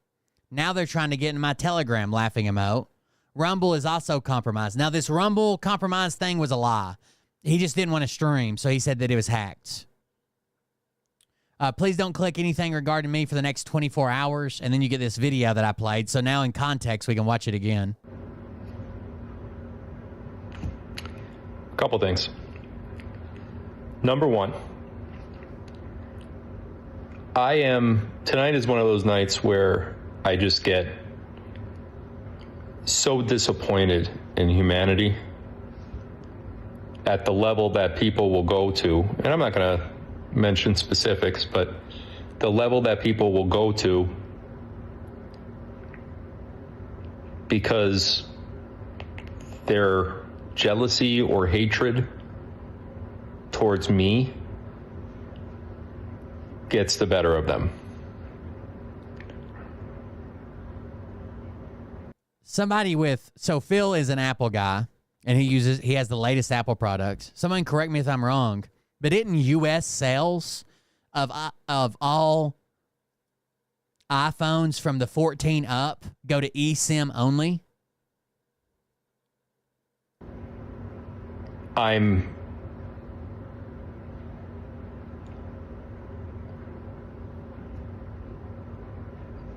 Now they're trying to get in my Telegram, laughing emote. Rumble is also compromised. Now, this Rumble compromise thing was a lie. He just didn't want to stream, so he said that it was hacked. Please don't click anything regarding me for the next 24 hours, and then you get this video that I played. So now in context, we can watch it again. A couple things. Number one, tonight is one of those nights where I just get so disappointed in humanity at the level that people will go to, and I'm not going to mention specifics, but the level that people will go to because their jealousy or hatred towards me gets the better of them. So Phil is an Apple guy, and he has the latest Apple products. Someone correct me if I'm wrong, but didn't U.S. sales of all iPhones from the 14 up go to eSIM only?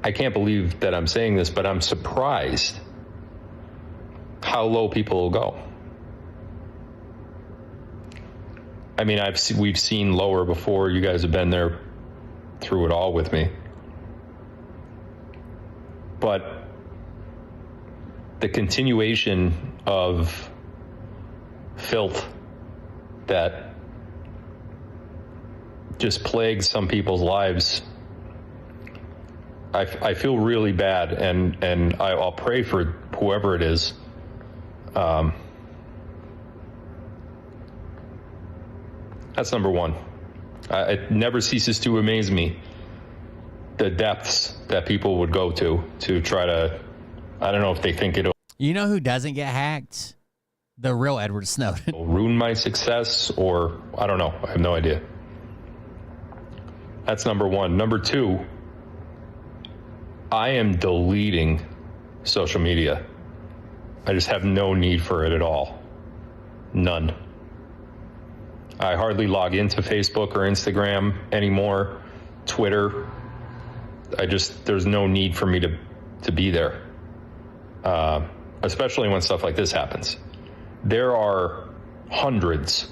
I can't believe that I'm saying this, but I'm surprised how low people will go. I mean, we've seen lower before. You guys have been there through it all with me. But the continuation of filth that just plagues some people's lives, I feel really bad, and I'll pray for whoever it is. That's number one. It never ceases to amaze me, the depths that people would go to try to, I don't know if they think it'll... You know who doesn't get hacked? The real Edward Snowden. Ruin my success, or I don't know. I have no idea. That's number one. Number two, I am deleting social media. I just have no need for it at all. None. I hardly log into Facebook or Instagram anymore. Twitter. There's no need for me to be there. Especially when stuff like this happens. There are hundreds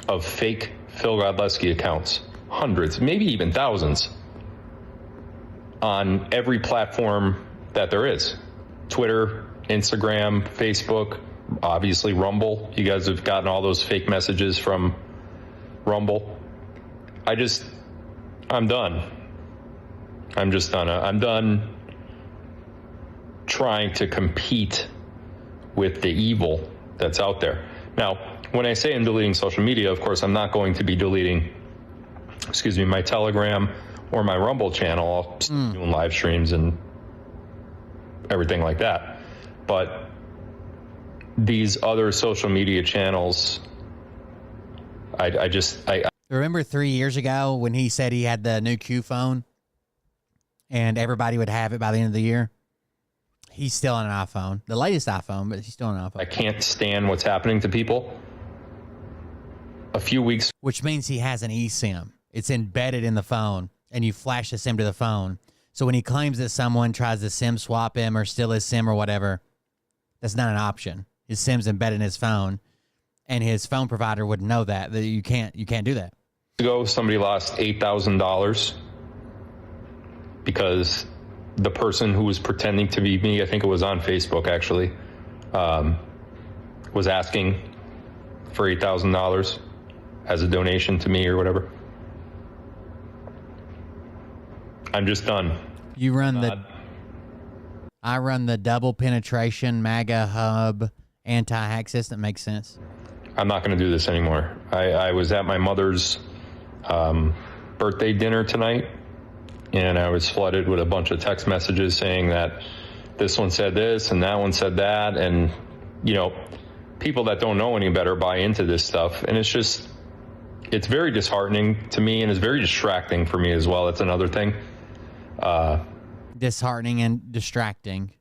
of fake Phil Godlewski accounts. Hundreds, maybe even thousands, on every platform that there is. Twitter, Instagram, Facebook, obviously Rumble. You guys have gotten all those fake messages from Rumble. I'm done. I'm just done. I'm done trying to compete with the evil that's out there. Now, when I say I'm deleting social media, of course, I'm not going to be deleting, my Telegram or my Rumble channel. I'll still be doing live streams and everything like that. But these other social media channels, I remember 3 years ago when he said he had the new Q phone and everybody would have it by the end of the year? He's still on an iPhone, the latest iPhone, but he's still on an iPhone. I can't stand what's happening to people. A few weeks. Which means he has an eSIM. It's embedded in the phone, and you flash the SIM to the phone. So when he claims that someone tries to SIM swap him or steal his SIM or whatever, that's not an option. His SIM's embedded in his phone, and his phone provider would know that you can't do that. Ago, somebody lost $8,000 because the person who was pretending to be me, I think it was on Facebook actually, was asking for $8,000 as a donation to me or whatever. I'm just done. I run the double penetration MAGA hub anti-hack system. Makes sense. I'm not going to do this anymore. I was at my mother's birthday dinner tonight, and I was flooded with a bunch of text messages saying that this one said this and that one said that. And, people that don't know any better buy into this stuff. And it's very disheartening to me, and it's very distracting for me as well. That's another thing. Disheartening and distracting.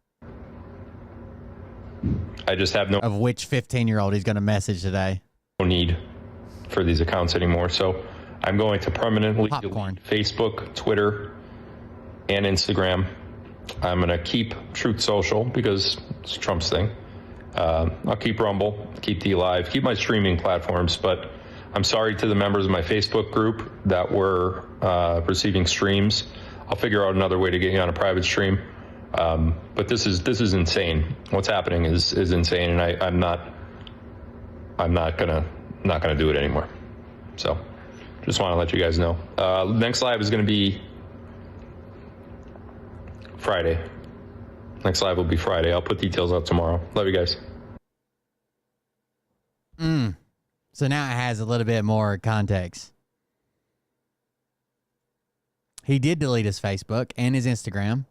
I just have of which 15-year-old he's going to message today. No need for these accounts anymore. So I'm going to permanently delete Facebook, Twitter, and Instagram. I'm going to keep Truth Social because it's Trump's thing. I'll keep Rumble, keep D Live, keep my streaming platforms. But I'm sorry to the members of my Facebook group that were receiving streams. I'll figure out another way to get you on a private stream. But this is insane. What's happening is insane, and I'm not gonna do it anymore. So just want to let you guys know. Next live is going to be Friday. Next live will be Friday. I'll put details out tomorrow. Love you guys. So now it has a little bit more context. He did delete his Facebook and his Instagram.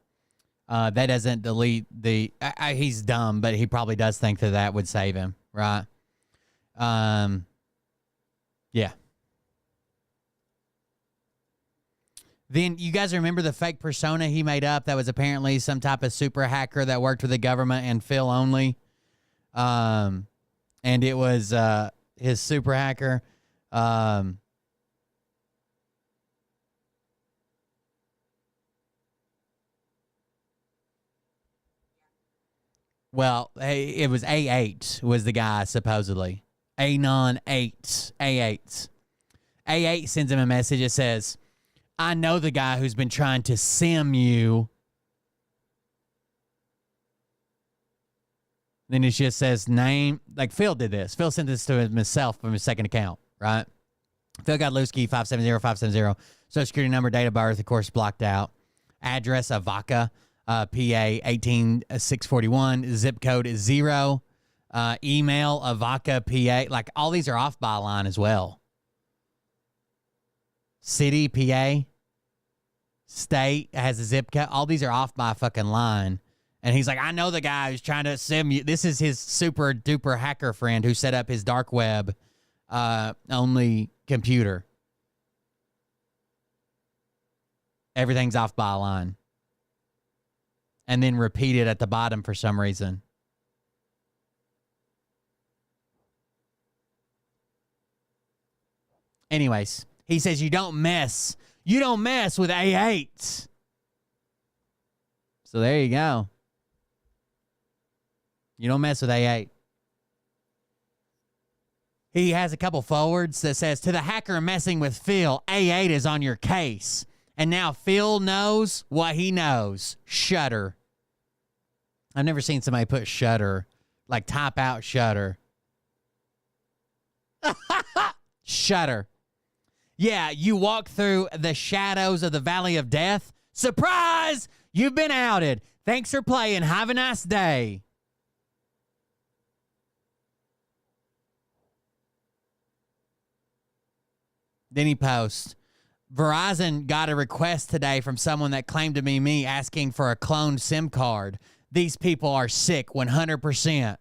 That doesn't delete the... he's dumb, but he probably does think that would save him, right? Yeah. Then you guys remember the fake persona he made up that was apparently some type of super hacker that worked with the government and Phil only? And it was his super hacker. Well, it was A8 was the guy, supposedly. Anon8. A8. A8 sends him a message that says, I know the guy who's been trying to sim you. Then it just says name. Like Phil did this. Phil sent this to himself from his second account, right? Phil Godlewski, 570-570. Social security number, date of birth, of course, blocked out. Address, Avaca, PA 18641. Zip code is 0. Email, Avaca, PA. Like all these are off by a line as well. City, PA. State has a zip code. All these are off by a fucking line. And he's like, I know the guy who's trying to sim you. This is his super duper hacker friend who set up his dark web only computer. Everything's off by a line. And then repeated at the bottom for some reason. Anyways, he says you don't mess with A8. So there you go. You don't mess with A8. He has a couple forwards that says, to the hacker messing with Phil, A8 is on your case. And now Phil knows what he knows. Shudder. I've never seen somebody put shudder. Like type out shudder. Shudder. Yeah, you walk through the shadows of the valley of death. Surprise! You've been outed. Thanks for playing. Have a nice day. Then he posts, Verizon got a request today from someone that claimed to be me asking for a cloned SIM card. These people are sick 100%.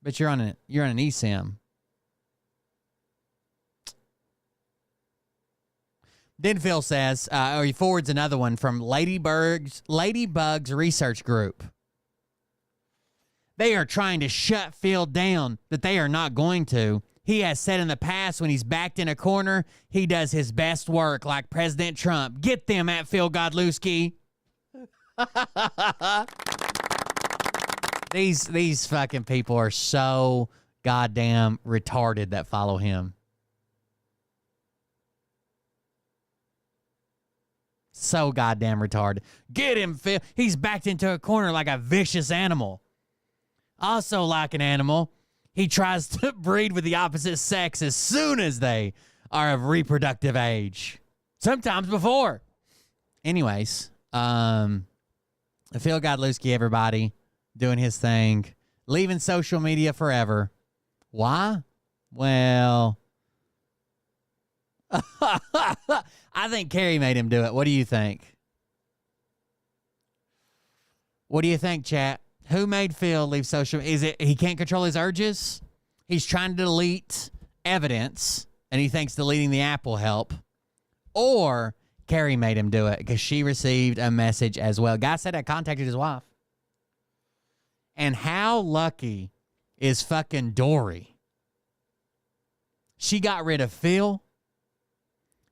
But you're on an eSIM. Then Phil says, or he forwards another one from Ladybug's research group. They are trying to shut Phil down, but they are not going to. He has said in the past when he's backed in a corner, he does his best work like President Trump. Get them at Phil Godlewski. These fucking people are so goddamn retarded that follow him. So goddamn retarded. Get him, Phil. He's backed into a corner like a vicious animal. Also like an animal, he tries to breed with the opposite sex as soon as they are of reproductive age. Sometimes before. Anyways, Phil Godlewski, everybody, doing his thing. Leaving social media forever. Why? Well, I think Carrie made him do it. What do you think? What do you think, chat? Who made Phil leave social? Is it he can't control his urges? He's trying to delete evidence, and he thinks deleting the app will help. Or Carrie made him do it because she received a message as well. Guy said I contacted his wife. And how lucky is fucking Dory? She got rid of Phil.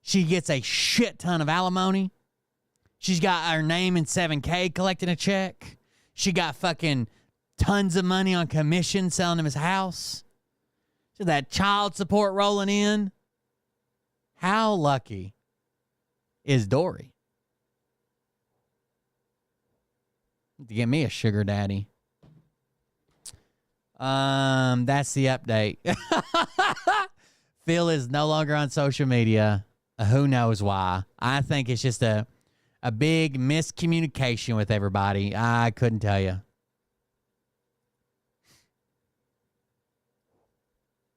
She gets a shit ton of alimony. She's got her name in 7K collecting a check. She got fucking tons of money on commission selling him his house. So that child support rolling in. How lucky is Dory to get me a sugar daddy? That's the update. Phil is no longer on social media. Who knows why? I think it's just a big miscommunication with everybody. I couldn't tell you.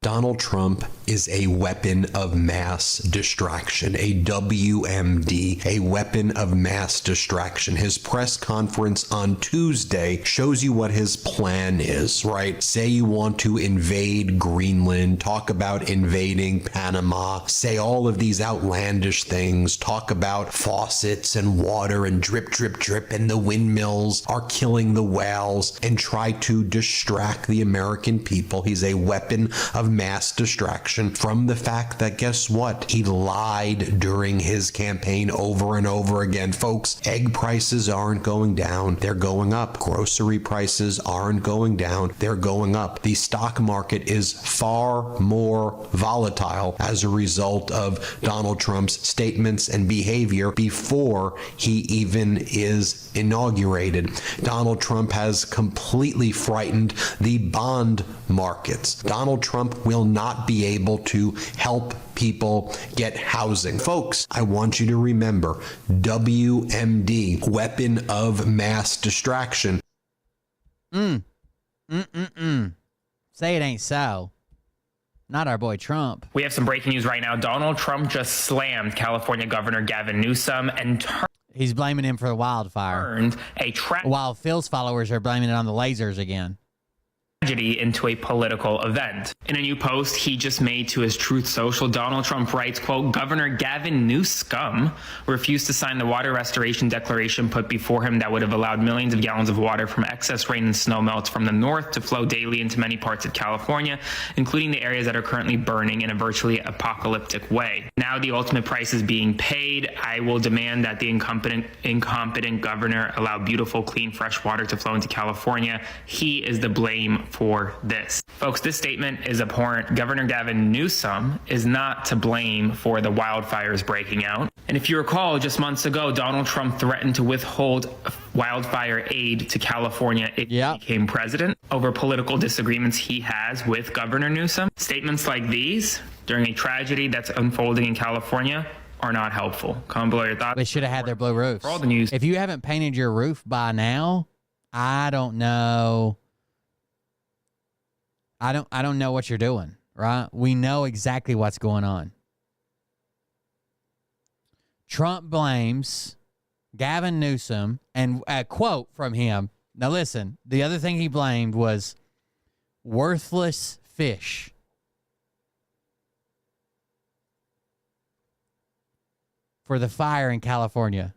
Donald Trump is a weapon of mass distraction, a WMD, a weapon of mass distraction. His press conference on Tuesday shows you what his plan is, right? Say you want to invade Greenland, talk about invading Panama, say all of these outlandish things, talk about faucets and water and drip, drip, drip, and the windmills are killing the whales, and try to distract the American people. He's a weapon of mass distraction from the fact that, guess what? He lied during his campaign over and over again. Folks, egg prices aren't going down. They're going up. Grocery prices aren't going down. They're going up. The stock market is far more volatile as a result of Donald Trump's statements and behavior before he even is inaugurated. Donald Trump has completely frightened the bond markets. Donald Trump will not be able to help people get housing. Folks, I want you to remember WMD, weapon of mass distraction. Say it ain't so. Not our boy Trump. We have some breaking news right now. Donald Trump just slammed California Governor Gavin Newsom and he's blaming him for the wildfire. While Phil's followers are blaming it on the lasers again. Tragedy into a political event. In a new post he just made to his Truth Social, Donald Trump writes, quote, Governor Gavin Newsom refused to sign the water restoration declaration put before him that would have allowed millions of gallons of water from excess rain and snow melts from the north to flow daily into many parts of California, including the areas that are currently burning in a virtually apocalyptic way. Now the ultimate price is being paid. I will demand that the incompetent governor allow beautiful, clean, fresh water to flow into California. He is the blame for this. Folks, this statement is abhorrent. Governor Gavin Newsom is not to blame for the wildfires breaking out. And if you recall, just months ago, Donald Trump threatened to withhold wildfire aid to California if he became president over political disagreements he has with Governor Newsom. Statements like these during a tragedy that's unfolding in California are not helpful. Comment below your thoughts. They should have had their blue roofs. For all the news. If you haven't painted your roof by now, I don't know. I don't know what you're doing, right? We know exactly what's going on. Trump blames Gavin Newsom, and a quote from him. Now listen, the other thing he blamed was worthless fish. For the fire in California.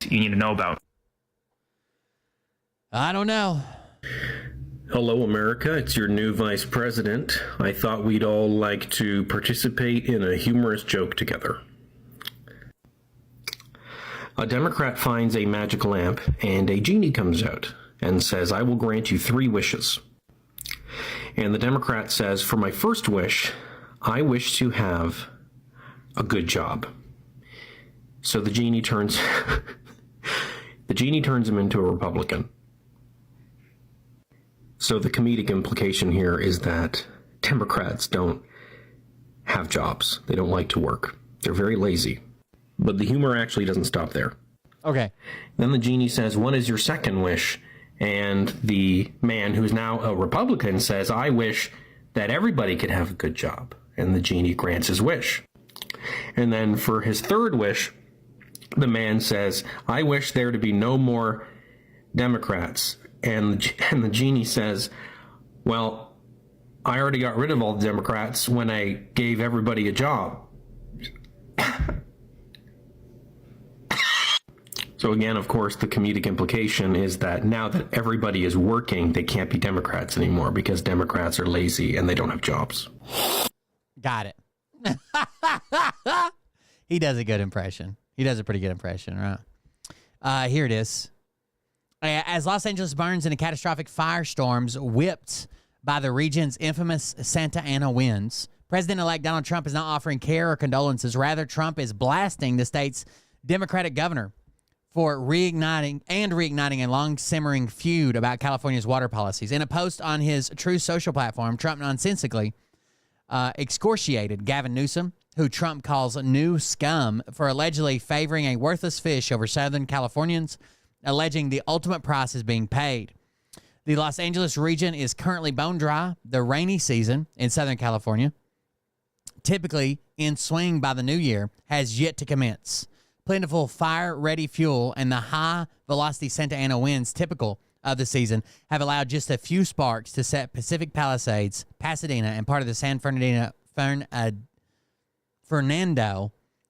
You need to know about. I don't know. Hello, America. It's your new vice president. I thought we'd all like to participate in a humorous joke together. A Democrat finds a magic lamp, and a genie comes out and says, I will grant you 3 wishes. And the Democrat says, for my first wish, I wish to have a good job. So the genie turns him into a Republican. So the comedic implication here is that Democrats don't have jobs. They don't like to work. They're very lazy. But the humor actually doesn't stop there. Okay. Then the genie says, what is your second wish? And the man, who's now a Republican, says, I wish that everybody could have a good job. And the genie grants his wish. And then for his third wish, the man says, I wish there to be no more Democrats. And the genie says, well, I already got rid of all the Democrats when I gave everybody a job. So again, of course, the comedic implication is that now that everybody is working, they can't be Democrats anymore because Democrats are lazy and they don't have jobs. Got it. He does a good impression. He does a pretty good impression, right? Here it is. As Los Angeles burns in a catastrophic firestorms whipped by the region's infamous Santa Ana winds, President-elect Donald Trump is not offering care or condolences. Rather, Trump is blasting the state's Democratic governor for reigniting a long-simmering feud about California's water policies. In a post on his Truth Social platform, Trump nonsensically excoriated Gavin Newsom, who Trump calls new scum, for allegedly favoring a worthless fish over Southern Californians alleging the ultimate price is being paid. The Los Angeles region is currently bone dry. The rainy season in Southern California, typically in swing by the new year, has yet to commence. Plentiful fire-ready fuel and the high-velocity Santa Ana winds typical of the season have allowed just a few sparks to set Pacific Palisades, Pasadena, and part of the San Fernando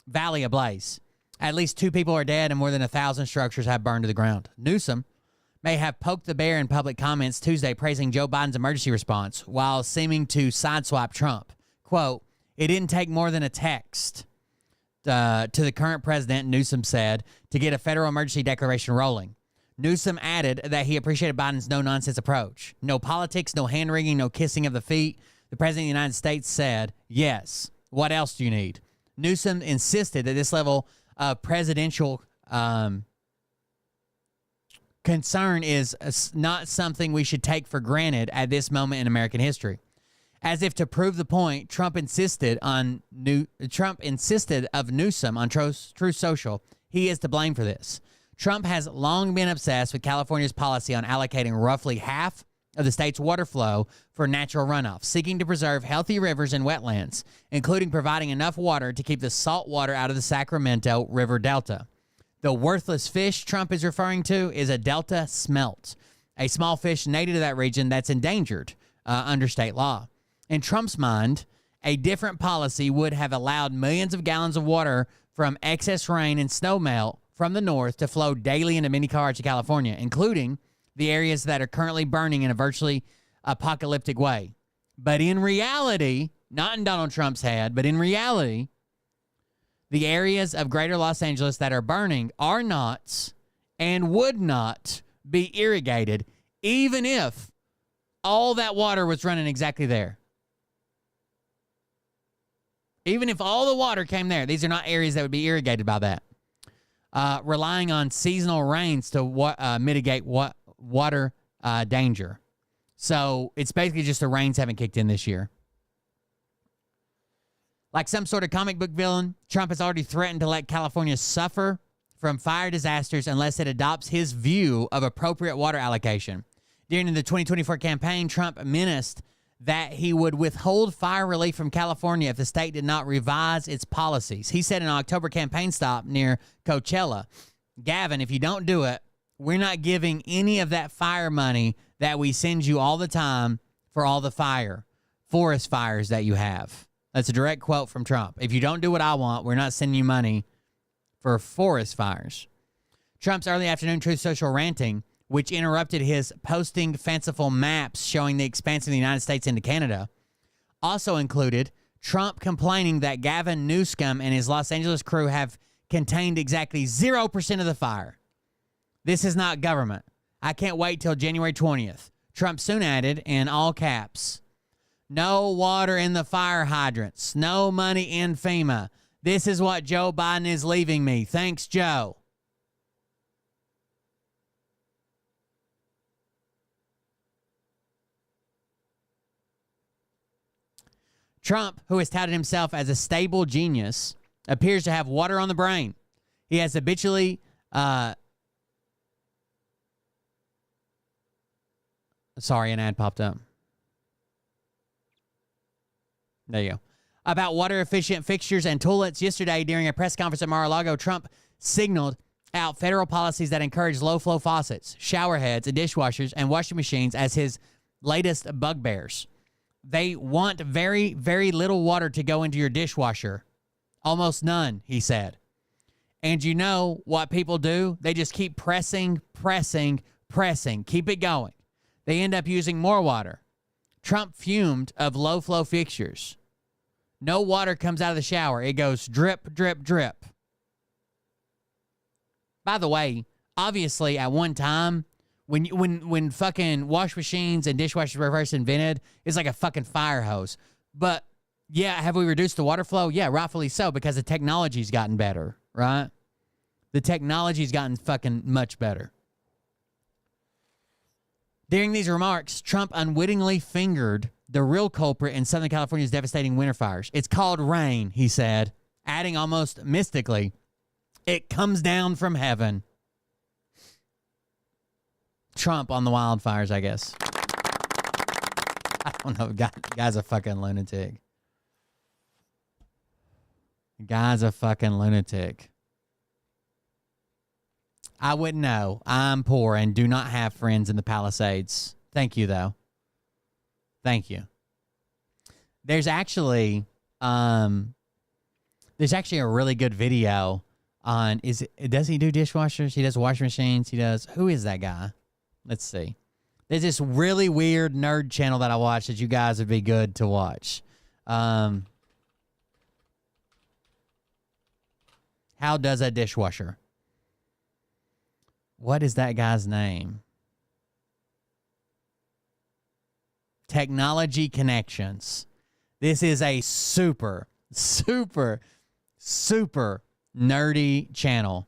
Valley ablaze. At least 2 people are dead and more than 1,000 structures have burned to the ground. Newsom may have poked the bear in public comments Tuesday praising Joe Biden's emergency response while seeming to sideswipe Trump. Quote, "It didn't take more than a text to the current president," Newsom said, "to get a federal emergency declaration rolling." Newsom added that he appreciated Biden's no-nonsense approach. No politics, no hand-wringing, no kissing of the feet. The president of the United States said, "Yes, what else do you need?" Newsom insisted that this level of presidential concern is not something we should take for granted at this moment in American history. As if to prove the point, Trump insisted of Newsom on Truth Social. He is to blame for this. Trump has long been obsessed with California's policy on allocating roughly half of the state's water flow for natural runoff, seeking to preserve healthy rivers and wetlands, including providing enough water to keep the salt water out of the Sacramento River Delta. The worthless fish Trump is referring to is a Delta smelt, a small fish native to that region that's endangered under state law. In Trump's mind, a different policy would have allowed millions of gallons of water from excess rain and snow melt from the north to flow daily into many parts of California, including the areas that are currently burning in a virtually apocalyptic way. But in reality, not in Donald Trump's head, but in reality, the areas of greater Los Angeles that are burning are not and would not be irrigated, even if all that water was running exactly there. Even if all the water came there, these are not areas that would be irrigated by that. Relying on seasonal rains to mitigate water danger. So it's basically just the rains haven't kicked in this year. Like some sort of comic book villain, Trump has already threatened to let California suffer from fire disasters unless it adopts his view of appropriate water allocation. During the 2024 campaign, Trump menaced that he would withhold fire relief from California if the state did not revise its policies. He said in an October campaign stop near Coachella, "Gavin, if you don't do it, we're not giving any of that fire money that we send you all the time for all the forest fires that you have." That's a direct quote from Trump. "If you don't do what I want, we're not sending you money for forest fires." Trump's early afternoon Truth Social ranting, which interrupted his posting fanciful maps showing the expanse of the United States into Canada, also included Trump complaining that Gavin Newsom and his Los Angeles crew have contained exactly 0% of the fire. "This is not government. I can't wait till January 20th. Trump soon added in all caps, "No water in the fire hydrants. No money in FEMA. This is what Joe Biden is leaving me. Thanks, Joe." Trump, who has touted himself as a stable genius, appears to have water on the brain. He has habitually sorry, an ad popped up. There you go. About water-efficient fixtures and toilets. Yesterday, during a press conference at Mar-a-Lago, Trump signaled out federal policies that encourage low-flow faucets, shower heads, and dishwashers, and washing machines as his latest bugbears. They want very, very little water to go into your dishwasher. Almost none, he said. And you know what people do? They just keep pressing. Keep it going. They end up using more water. Trump fumed of low-flow fixtures. No water comes out of the shower. It goes drip, drip, drip. By the way, obviously at one time, when fucking wash machines and dishwashers were first invented, it's like a fucking fire hose. But yeah, have we reduced the water flow? Yeah, rightfully so, because the technology's gotten better, right? The technology's gotten fucking much better. During these remarks, Trump unwittingly fingered the real culprit in Southern California's devastating winter fires. "It's called rain," he said, adding almost mystically, "It comes down from heaven." Trump on the wildfires, I guess. I don't know. Guy's a fucking lunatic. Guy's a fucking lunatic. I wouldn't know. I'm poor and do not have friends in the Palisades. Thank you, though. Thank you. There's actually a really good video on does he do dishwashers? He does washing machines. He does. Who is that guy? Let's see. There's this really weird nerd channel that I watch that you guys would be good to watch. How does a dishwasher? What is that guy's name? Technology Connections. This is a super, super, super nerdy channel.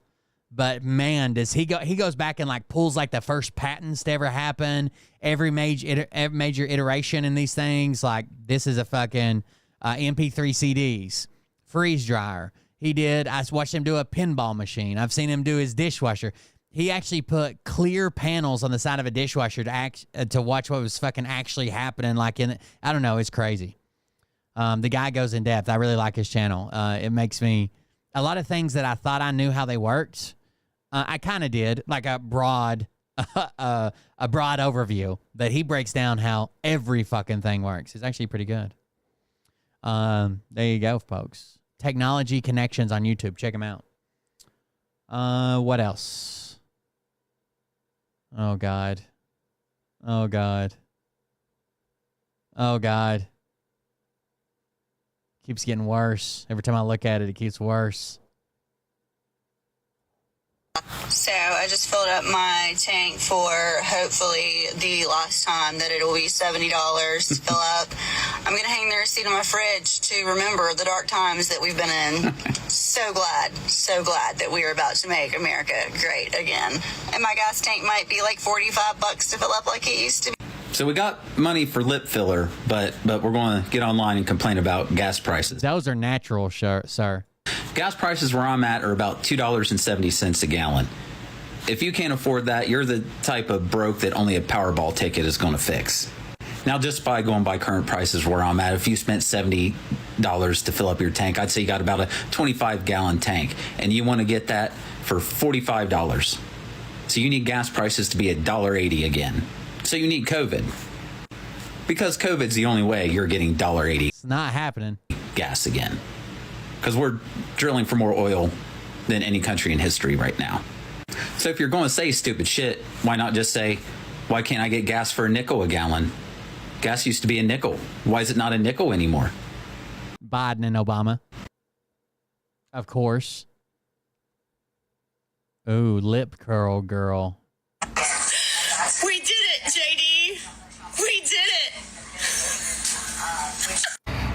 But man, does he go? He goes back and like pulls like the first patents to ever happen, every major iteration in these things. Like this is a fucking MP3 CDs, freeze dryer. I watched him do a pinball machine. I've seen him do his dishwasher. He actually put clear panels on the side of a dishwasher to watch what was fucking actually happening. Like I don't know, it's crazy. The guy goes in depth. I really like his channel. It makes me a lot of things that I thought I knew how they worked. I kind of did, like a broad overview. But he breaks down how every fucking thing works. It's actually pretty good. There you go, folks. Technology Connections on YouTube. Check them out. What else? Oh, God. Oh, God. Oh, God. Keeps getting worse. Every time I look at it, it keeps worse. So I just filled up my tank for hopefully the last time that it'll be $70 to fill up. I'm going to hang the receipt on my fridge to remember the dark times that we've been in. So glad that we are about to make America great again. And my gas tank might be like $45 to fill up like it used to be. So we got money for lip filler, but we're going to get online and complain about gas prices. Those are natural, sir. Gas prices where I'm at are about $2.70 a gallon. If you can't afford that, you're the type of broke that only a Powerball ticket is going to fix. Now, just by going by current prices where I'm at, if you spent $70 to fill up your tank, I'd say you got about a 25-gallon tank, and you want to get that for $45. So you need gas prices to be $1.80 again. So you need COVID. Because COVID's the only way you're getting $1.80. It's not happening. Gas again. Because we're drilling for more oil than any country in history right now. So if you're going to say stupid shit, why not just say, why can't I get gas for a nickel a gallon? Gas used to be a nickel. Why is it not a nickel anymore? Biden and Obama. Of course. Ooh, lip curl girl. We did it, JD. We did it.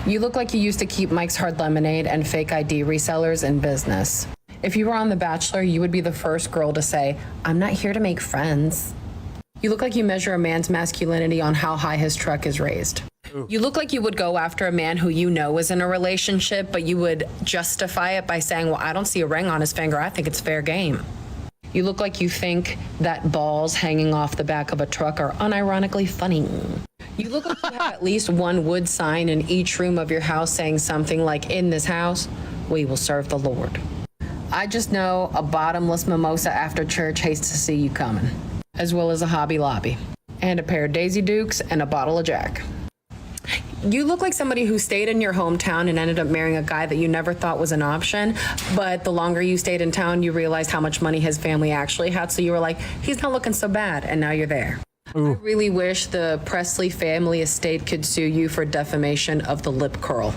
You look like you used to keep Mike's Hard Lemonade and fake ID resellers in business. If you were on The Bachelor, you would be the first girl to say, I'm not here to make friends. You look like you measure a man's masculinity on how high his truck is raised. Ooh. You look like you would go after a man who you know is in a relationship, but you would justify it by saying, well, I don't see a ring on his finger. I think it's fair game. You look like you think that balls hanging off the back of a truck are unironically funny. You look like you have at least one wood sign in each room of your house saying something like, in this house, we will serve the Lord. I just know a bottomless mimosa after church hates to see you coming, as well as a Hobby Lobby, and a pair of Daisy Dukes and a bottle of Jack. You look like somebody who stayed in your hometown and ended up marrying a guy that you never thought was an option, but the longer you stayed in town, you realized how much money his family actually had, so you were like, he's not looking so bad, and now you're there. Ooh. I really wish the Presley family estate could sue you for defamation of the lip curl.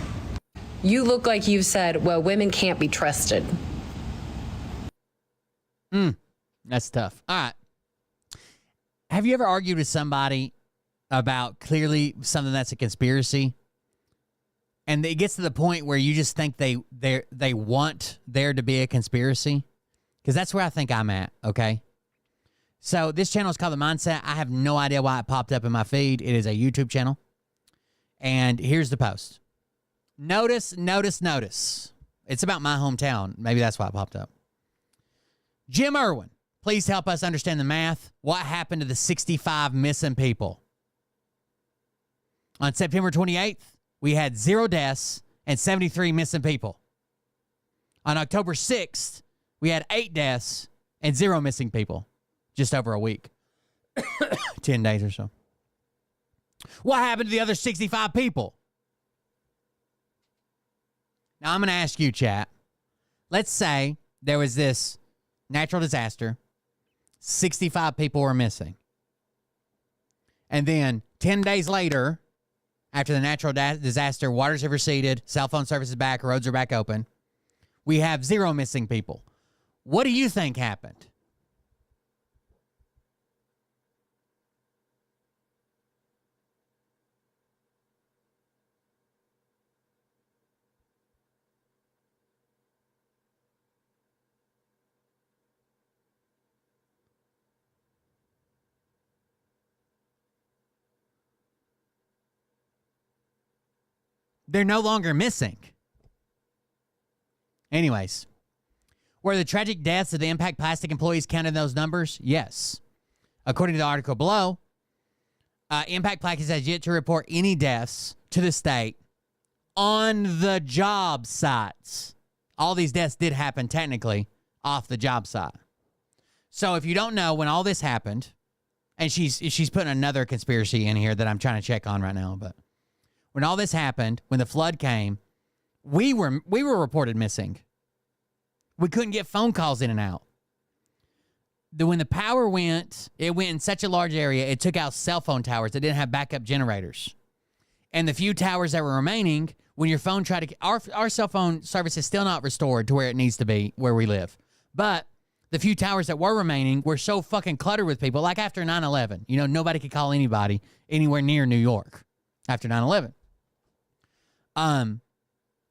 You look like you've said, well, women can't be trusted. That's tough. All right. Have you ever argued with somebody about clearly something that's a conspiracy, and it gets to the point where you just think they want there to be a conspiracy? Because that's where I think I'm at, okay? So this channel is called The Mindset. I have no idea why it popped up in my feed. It is a YouTube channel. And here's the post. Notice. It's about my hometown. Maybe that's why it popped up. Jim Irwin Please help us understand the math. What happened to the 65 missing people? On September 28th, we had 0 deaths and 73 missing people. On October 6th, we had 8 deaths and 0 missing people. Just over a week. 10 days or so. What happened to the other 65 people? Now, I'm going to ask you, chat. Let's say there was this natural disaster. 65 people were missing. And then 10 days later, after the natural disaster, waters have receded, cell phone service is back, roads are back open. We have 0 missing people. What do you think happened? They're no longer missing. Anyways, were the tragic deaths of the Impact Plastic employees counted in those numbers? Yes. According to the article below, Impact Plastics has yet to report any deaths to the state on the job sites. All these deaths did happen technically off the job site. So if you don't know, when all this happened, and she's putting another conspiracy in here that I'm trying to check on right now, but when all this happened, when the flood came, we were reported missing. We couldn't get phone calls in and out. When the power went, it went in such a large area, it took out cell phone towers that didn't have backup generators. And the few towers that were remaining, when your phone tried to... Our cell phone service is still not restored to where it needs to be, where we live. But the few towers that were remaining were so fucking cluttered with people, like after 9/11. You know, nobody could call anybody anywhere near New York after 9/11.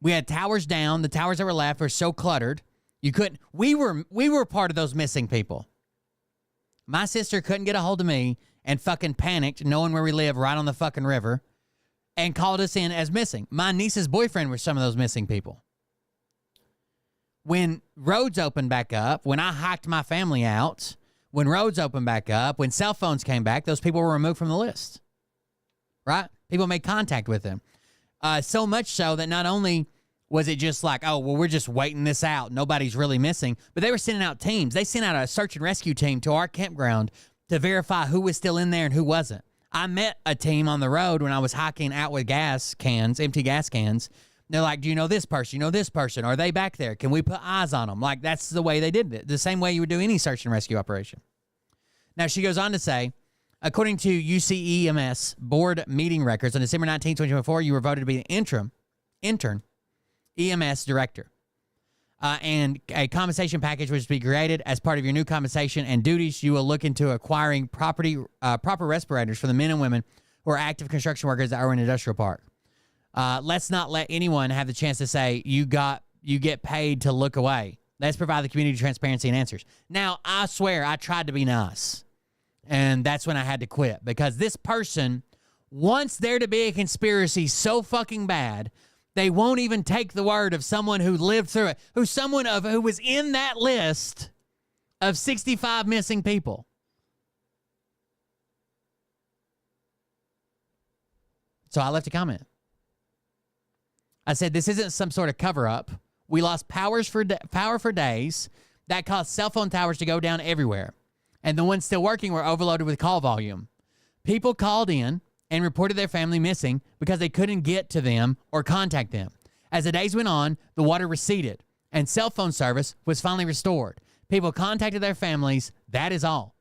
We had towers down. The towers that were left were so cluttered, you couldn't... We were part of those missing people. My sister couldn't get a hold of me and fucking panicked, knowing where we live right on the fucking river, and called us in as missing. My niece's boyfriend was some of those missing people. When roads opened back up, when I hiked my family out, when roads opened back up, when cell phones came back, those people were removed from the list. Right? People made contact with them. So much so that not only was it just like, oh, well, we're just waiting this out, nobody's really missing, but they were sending out teams. They sent out a search and rescue team to our campground to verify who was still in there and who wasn't. I met a team on the road when I was hiking out with gas cans, empty gas cans. They're like, do you know this person? You know this person? Are they back there? Can we put eyes on them? Like, that's the way they did it. The same way you would do any search and rescue operation. Now, she goes on to say, according to UCEMS board meeting records, on December 19, 2024, you were voted to be the intern EMS director. And a compensation package was to be created as part of your new compensation and duties. You will look into acquiring proper respirators for the men and women who are active construction workers that are in an industrial park. Let's not let anyone have the chance to say you get paid to look away. Let's provide the community transparency and answers. Now, I swear I tried to be nice. And that's when I had to quit, because this person wants there to be a conspiracy so fucking bad, they won't even take the word of someone who lived through it, who was in that list of 65 missing people. So I left a comment. I said, this isn't some sort of cover-up. We lost power for days. That caused cell phone towers to go down everywhere. And the ones still working were overloaded with call volume. People called in and reported their family missing because they couldn't get to them or contact them. As the days went on, the water receded, and cell phone service was finally restored. People contacted their families. That is all.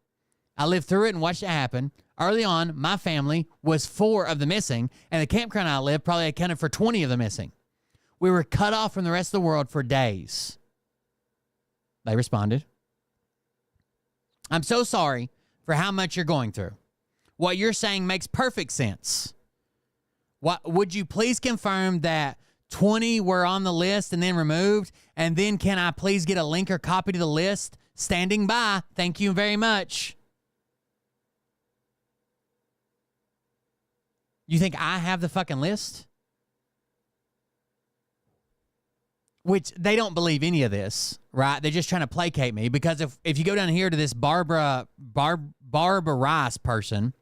I lived through it and watched it happen. Early on, my family was 4 of the missing, and the campground I lived probably accounted for 20 of the missing. We were cut off from the rest of the world for days. They responded, I'm so sorry for how much you're going through. What you're saying makes perfect sense. Would you please confirm that 20 were on the list and then removed? And then can I please get a link or copy to the list? Standing by. Thank you very much. You think I have the fucking list? which they don't believe any of this, right? They're just trying to placate me because if you go down here to this Barbara Rice person,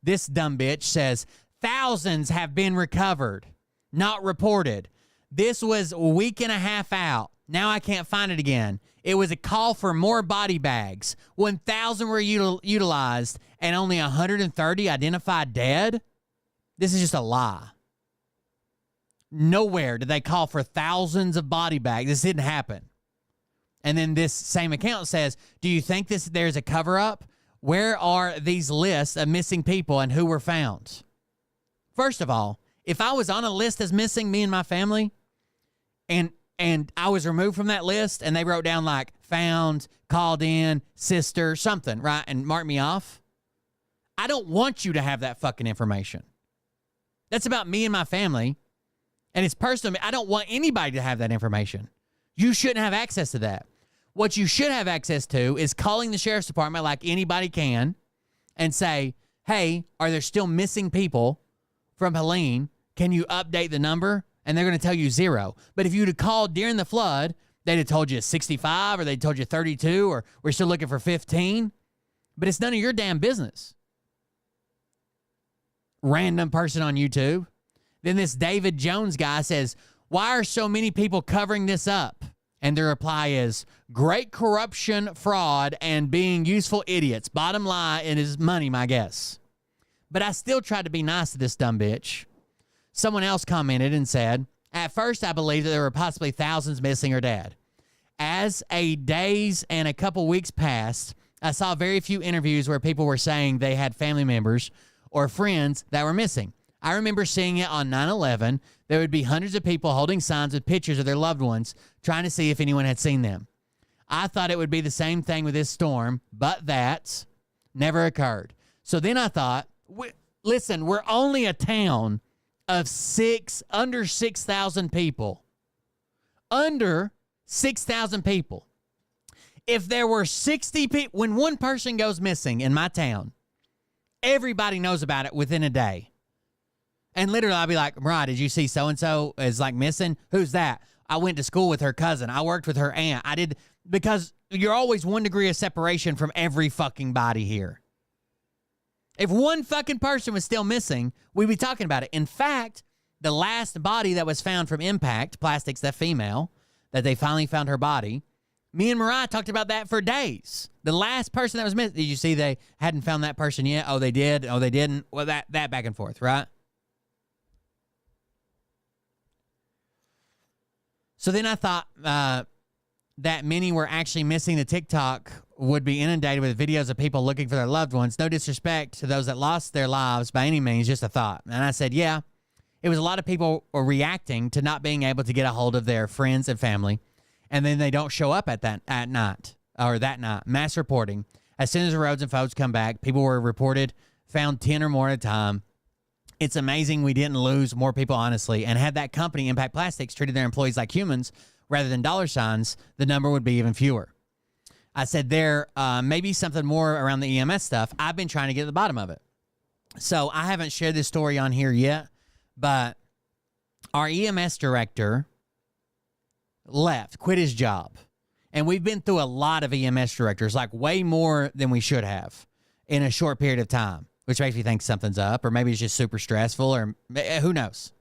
this dumb bitch says, thousands have been recovered, not reported. This was a week and a half out. Now I can't find it again. It was a call for more body bags. 1,000 were utilized and only 130 identified dead. This is just a lie. Nowhere did they call for thousands of body bags. This didn't happen. And then this same account says, do you think there's a cover-up? Where are these lists of missing people and who were found? First of all, if I was on a list as missing, me and my family, and I was removed from that list, and they wrote down like found, called in, sister, something, right, and marked me off, I don't want you to have that fucking information. That's about me and my family, and it's personal. I don't want anybody to have that information. You shouldn't have access to that. What you should have access to is calling the sheriff's department like anybody can and say, hey, are there still missing people from Helene? Can you update the number? And they're going to tell you 0. But if you'd have called during the flood, they'd have told you 65 or they'd told you 32 or we're still looking for 15. But it's none of your damn business. Random person on YouTube. Then this David Jones guy says, why are so many people covering this up? And the reply is, great corruption, fraud, and being useful idiots. Bottom line, it is money, my guess. But I still tried to be nice to this dumb bitch. Someone else commented and said, at first I believed that there were possibly thousands missing or dead. As a days and a couple weeks passed, I saw very few interviews where people were saying they had family members or friends that were missing. I remember seeing it on 9/11. There would be hundreds of people holding signs with pictures of their loved ones, trying to see if anyone had seen them. I thought it would be the same thing with this storm, but that never occurred. So then I thought, listen, we're only a town of under 6,000 people. Under 6,000 people. If there were 60 people, when one person goes missing in my town, everybody knows about it within a day. And literally, I'll be like, Mariah, did you see so-and-so is like missing? Who's that? I went to school with her cousin. I worked with her aunt. I did, because you're always 1 degree of separation from every fucking body here. If one fucking person was still missing, we'd be talking about it. In fact, the last body that was found from Impact Plastics, that female, that they finally found her body, me and Mariah talked about that for days. The last person that was missing, did you see they hadn't found that person yet? Oh, they did. Oh, they didn't. Well, that back and forth, right? So then I thought that many were actually missing. The TikTok would be inundated with videos of people looking for their loved ones. No disrespect to those that lost their lives by any means, just a thought. And I said, yeah, it was a lot of people were reacting to not being able to get a hold of their friends and family. And then they don't show up at night. Mass reporting. As soon as the roads and folks come back, people were reported, found 10 or more at a time. It's amazing we didn't lose more people, honestly. And had that company, Impact Plastics, treated their employees like humans rather than dollar signs, the number would be even fewer. I said there may be something more around the EMS stuff. I've been trying to get to the bottom of it. So I haven't shared this story on here yet, but our EMS director quit his job. And we've been through a lot of EMS directors, like way more than we should have in a short period of time, which makes me think something's up, or maybe it's just super stressful, or who knows.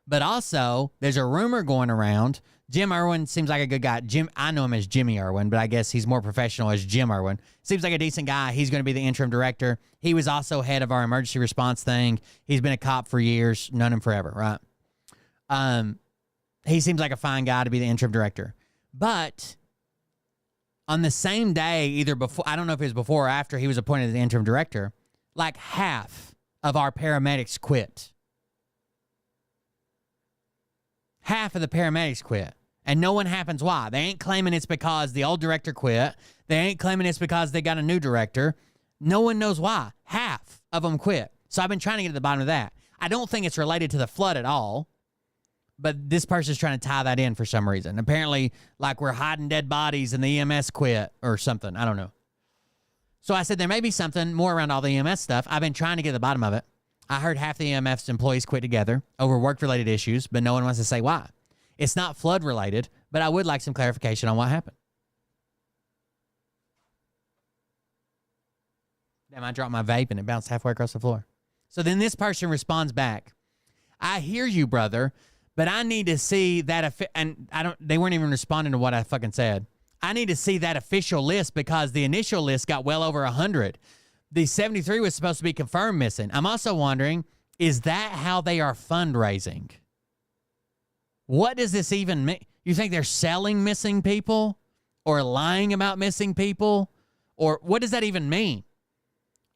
But also, there's a rumor going around. Jim Irwin seems like a good guy. I know him as Jimmy Irwin, but I guess he's more professional as Jim Irwin. Seems like a decent guy. He's going to be the interim director. He was also head of our emergency response thing. He's been a cop for years, known him forever, right? He seems like a fine guy to be the interim director. But on the same day, either before, I don't know if it was before or after he was appointed as the interim director, like half of our paramedics quit. Half of the paramedics quit. And no one happens why. They ain't claiming it's because the old director quit. They ain't claiming it's because they got a new director. No one knows why. Half of them quit. So I've been trying to get to the bottom of that. I don't think it's related to the flood at all. But this person's trying to tie that in for some reason. Apparently, like we're hiding dead bodies and the EMS quit or something. I don't know. So I said there may be something more around all the EMS stuff. I've been trying to get to the bottom of it. I heard half the EMS employees quit together over work-related issues, but no one wants to say why. It's not flood related, but I would like some clarification on what happened. Damn, I dropped my vape and it bounced halfway across the floor. So then this person responds back, I hear you, brother, but I need to see that. They weren't even responding to what I fucking said. I need to see that official list because the initial list got well over 100. The 73 was supposed to be confirmed missing. I'm also wondering, is that how they are fundraising? What does this even mean? You think they're selling missing people or lying about missing people? Or what does that even mean?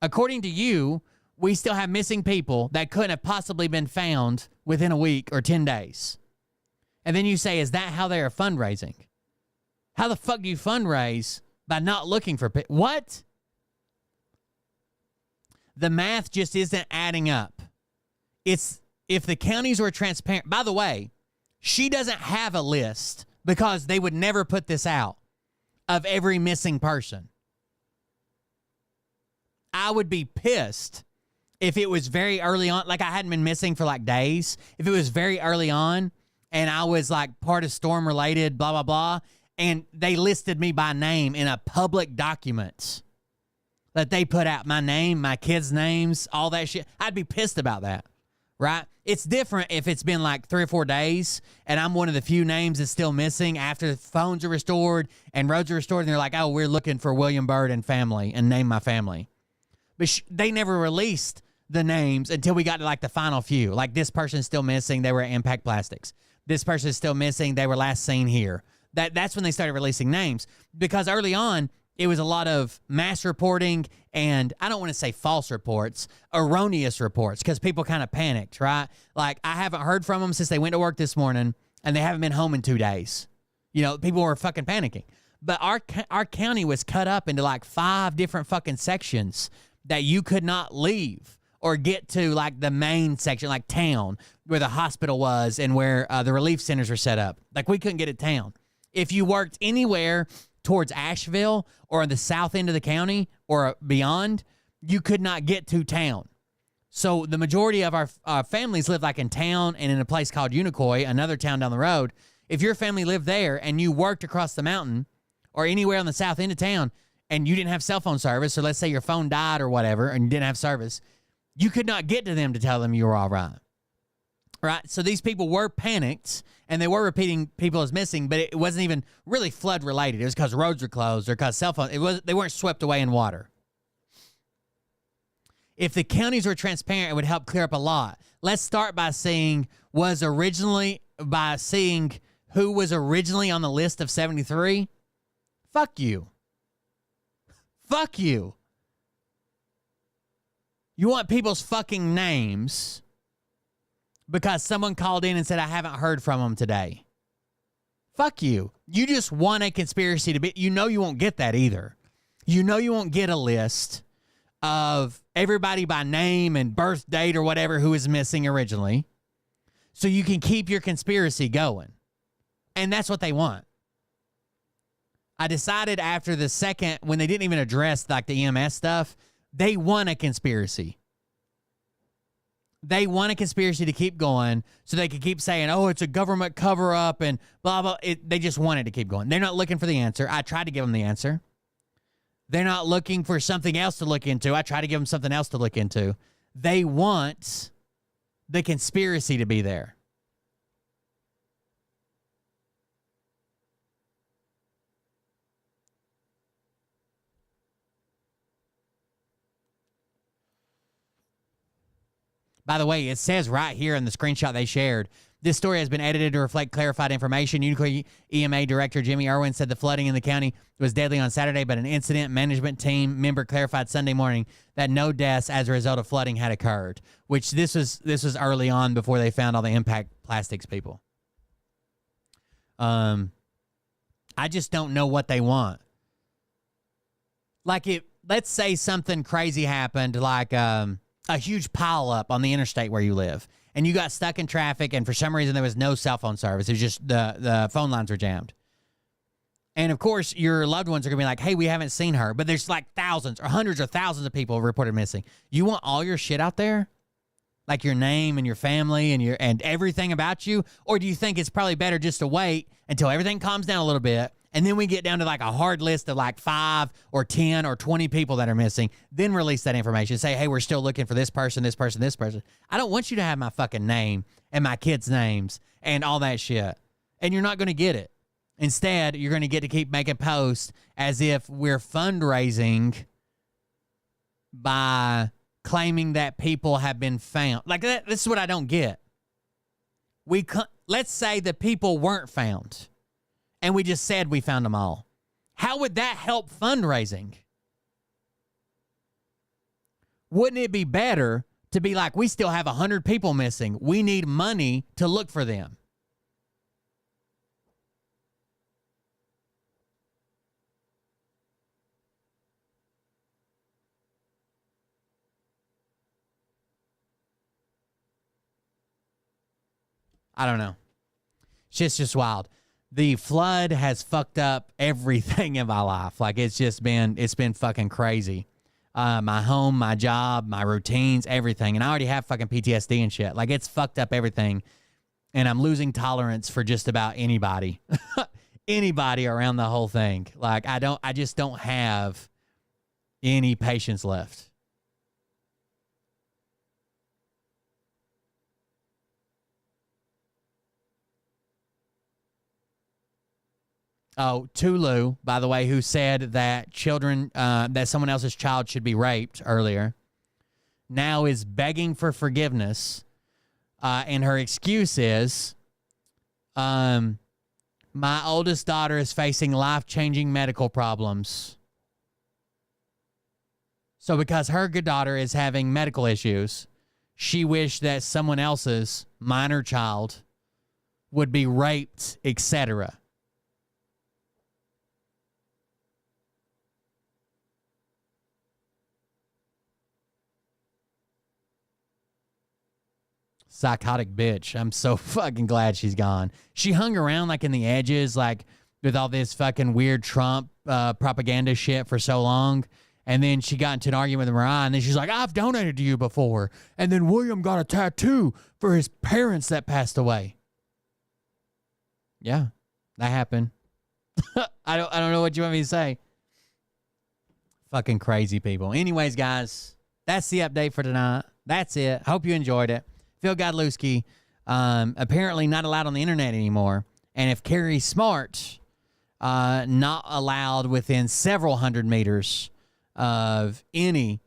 According to you, we still have missing people that couldn't have possibly been found within a week or 10 days. And then you say, is that how they are fundraising? How the fuck do you fundraise by not looking for people? What? The math just isn't adding up. It's if the counties were transparent. By the way, she doesn't have a list because they would never put this out of every missing person. I would be pissed if it was very early on, like I hadn't been missing for like days. If it was very early on and I was like part of storm related, blah, blah, blah, and they listed me by name in a public document that they put out, my name, my kids' names, all that shit, I'd be pissed about that, right? It's different if it's been like 3 or 4 days and I'm one of the few names that's still missing after the phones are restored and roads are restored and they're like, oh, we're looking for William Byrd and family and name my family. But they never released the names until we got to like the final few. Like this person's still missing. They were at Impact Plastics. This person's still missing. They were last seen here. That's when they started releasing names because early on it was a lot of mass reporting and I don't want to say false reports, erroneous reports because people kind of panicked, right? Like I haven't heard from them since they went to work this morning and they haven't been home in 2 days. You know, people were fucking panicking. But our county was cut up into like 5 different fucking sections that you could not leave or get to like the main section, like town, where the hospital was and where the relief centers were set up. Like we couldn't get to town. If you worked anywhere towards Asheville or the south end of the county or beyond, you could not get to town. So the majority of our families live like in town and in a place called Unicoi, another town down the road. If your family lived there and you worked across the mountain or anywhere on the south end of town, and you didn't have cell phone service, or let's say your phone died or whatever, and you didn't have service, you could not get to them to tell them you were all right. Right? So these people were panicked, and they were repeating people as missing, but it wasn't even really flood related. It was because roads were closed or because cell phones. They weren't swept away in water. If the counties were transparent, it would help clear up a lot. Let's start by seeing who was originally on the list of 73. Fuck you. Fuck you. You want people's fucking names because someone called in and said, I haven't heard from them today. Fuck you. You just want a conspiracy to be. You know you won't get that either. You know you won't get a list of everybody by name and birth date or whatever who is missing originally. So you can keep your conspiracy going. And that's what they want. I decided after the second, when they didn't even address like the EMS stuff, they want a conspiracy. They want a conspiracy to keep going so they can keep saying, oh, it's a government cover-up and blah, blah. They just want it to keep going. They're not looking for the answer. I tried to give them the answer. They're not looking for something else to look into. I try to give them something else to look into. They want the conspiracy to be there. By the way, it says right here in the screenshot they shared, this story has been edited to reflect clarified information. Unicoi EMA Director Jimmy Irwin said the flooding in the county was deadly on Saturday, but an incident management team member clarified Sunday morning that no deaths as a result of flooding had occurred, which this was early on before they found all the Impact Plastics people. I just don't know what they want. Like let's say something crazy happened, like a huge pile up on the interstate where you live, and you got stuck in traffic, and for some reason there was no cell phone service. It was just the phone lines were jammed. And of course, your loved ones are going to be like, hey, we haven't seen her. But there's like thousands or hundreds or thousands of people reported missing. You want all your shit out there? Like your name and your family and everything about you? Or do you think it's probably better just to wait until everything calms down a little bit, and then we get down to like a hard list of like 5 or 10 or 20 people that are missing, then release that information. Say, hey, we're still looking for this person, this person, this person. I don't want you to have my fucking name and my kids' names and all that shit. And you're not going to get it. Instead, you're going to get to keep making posts as if we're fundraising by claiming that people have been found. Like, this is what I don't get. Let's say the people weren't found, and we just said we found them all. How would that help fundraising? Wouldn't it be better to be like, we still have 100 people missing. We need money to look for them. I don't know. Shit's just wild. The flood has fucked up everything in my life. Like, it's been fucking crazy. My home, my job, my routines, everything. And I already have fucking PTSD and shit. Like, it's fucked up everything. And I'm losing tolerance for just about anybody. Anybody around the whole thing. Like, I just don't have any patience left. Oh, Tulu, by the way, who said that that someone else's child should be raped earlier, now is begging for forgiveness. And her excuse is, my oldest daughter is facing life-changing medical problems. So because her good daughter is having medical issues, she wished that someone else's minor child would be raped, etc. Psychotic bitch. I'm so fucking glad she's gone. She hung around like in the edges, like with all this fucking weird Trump propaganda shit for so long. And then she got into an argument with Mariah, and then she's like, I've donated to you before. And then William got a tattoo for his parents that passed away. Yeah, that happened. I don't know what you want me to say. Fucking crazy people. Anyways, guys, that's the update for tonight. That's it. Hope you enjoyed it. Phil Godlewski, apparently not allowed on the internet anymore. And if Carrie Smart, not allowed within several hundred meters of any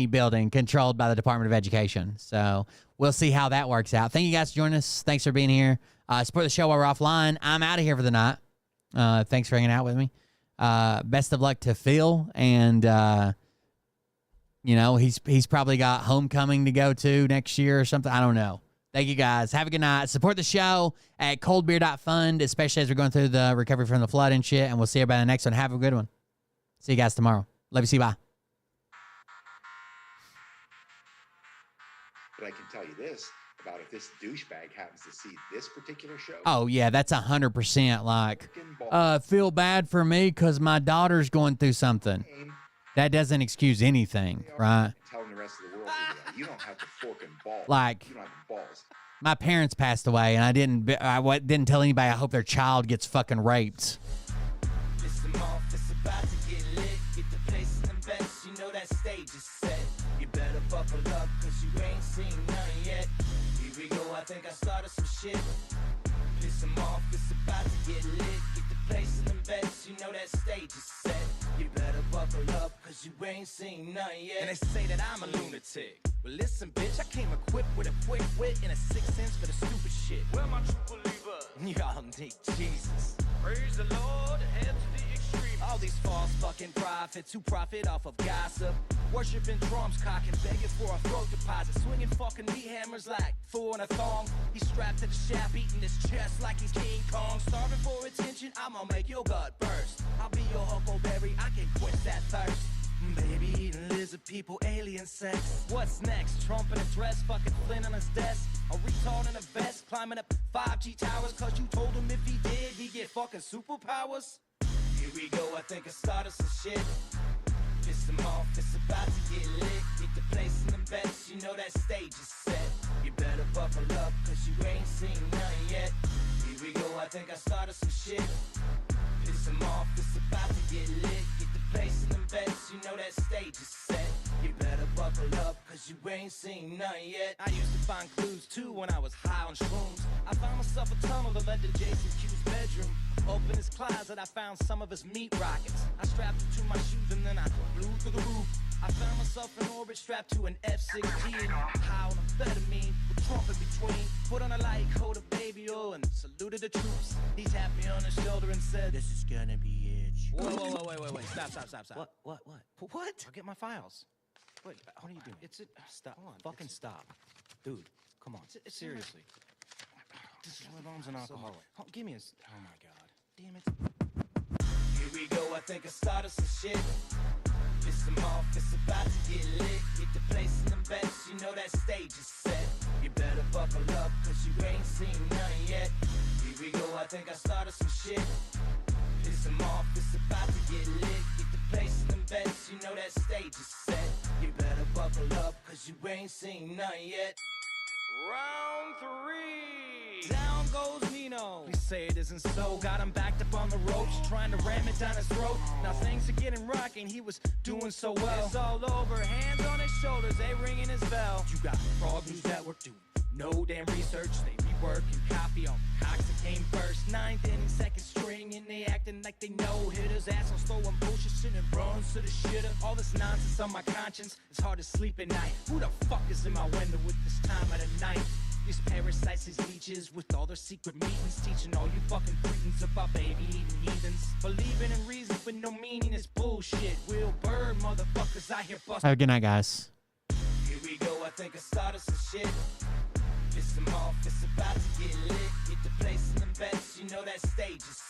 building controlled by the Department of Education. So we'll see how that works out. Thank you guys for joining us. Thanks for being here. Support the show while we're offline. I'm out of here for the night. Thanks for hanging out with me. Best of luck to Phil, and you know, he's probably got homecoming to go to next year or something. I don't know. Thank you, guys. Have a good night. Support the show at coldbeer.fund, especially as we're going through the recovery from the flood and shit. And we'll see everybody in the next one. Have a good one. See you guys tomorrow. Love you. See you. Bye. But I can tell you this about if this douchebag happens to see this particular show. Oh, yeah, that's 100% like, feel bad for me because my daughter's going through something. That doesn't excuse anything, right? Telling the rest of the world you don't have the fork and balls. Like, you don't have the balls. My parents passed away, and I didn't tell anybody I hope their child gets fucking raped. Listen off, it's about to get lit. Get the place in the best, you know that stage is set. You better buckle up, cause you ain't seen none yet. Here we go, I think I started some shit. Piss 'em off, it's about to get lit. Get the place in the best, you know that stage is set. You better buckle up, cause you ain't seen none yet. And they say that I'm a lunatic. Well, listen, bitch, I came equipped with a quick wit and a 6th sense for the stupid shit. Where my true believer? Y'all need Jesus. Praise the Lord, head to the extreme. All these false fucking prophets who profit off of gossip. Worshipping drums, cocking, begging for a throat deposit. Swinging fucking meat hammers like Thor in a thong. He's strapped to the shaft, beating his chest like he's King Kong. Starving for attention, I'ma make your gut burst. I'll be your huckleberry, I can quench that thirst. Baby eating lizard people, alien sex. What's next? Trump in a dress, fucking Flynn on his desk. A retard in a vest, climbing up 5G towers. Cause you told him if he did, he'd get fucking superpowers. Here we go, I think I started some shit. Piss him off, it's about to get lit. Get the place in the bets, you know that stage is set. You better buckle up, cause you ain't seen none yet. Here we go, I think I started some shit. Piss them off, it's about to get lit. Get the place in them bets, you know that stage is set. You better buckle up, cause you ain't seen none yet. I used to find clues too when I was high on shrooms. I found myself a tunnel that led to Jason Q's bedroom. Open his closet, I found some of his meat rockets. I strapped it to my shoes and then I flew through the roof. I found myself in orbit strapped to an F-16. High on amphetamine, with Trump in between. Put on a light coat of baby oil and saluted the troops. He tapped me on the shoulder and said, "This is gonna be it." Whoa, wait. Stop. What? I'll get my files. Wait, what are you doing? Stop. Hold on. Fucking stop. Dude, come on. Seriously. This is my mom's an alcoholic. Oh, give me a... Oh, my God. Damn it. Here we go. I think I started some shit. Piss them off. It's about to get lit. Get the place in them bets. You know that stage is set. You better buckle up, cause you ain't seen none yet. Here we go. I think I started some shit. Piss them off. It's about to get lit. Get the place in them bets. You know that stage is set. You better buckle up, cause you ain't seen none yet. Round 3. Down goes Nino. Please say it isn't so. Got him backed up on the ropes, trying to ram it down his throat. Now things are getting rocking. He was doing so well. It's all over. Hands on his shoulders, they ringing his bell. You got Frog News Network doing no damn research. They rework and copy on Cox that came first. 9th inning, second string, and they acting like they know hitters. Assholes throwing bullshit, sending runs to the shitter. All this nonsense on my conscience, it's hard to sleep at night. Who the fuck is in my window with this time of the night? These parasites, these leeches, with all their secret meetings, teaching all you fucking cretins about baby-eating heathens. Believing in reason with no meaning is bullshit. Will Bird, motherfuckers out here busting. Have a good night, guys. Here we go, I think I started some shit. Piss them off, it's about to get lit. Get the place in them bets, you know that stage is set.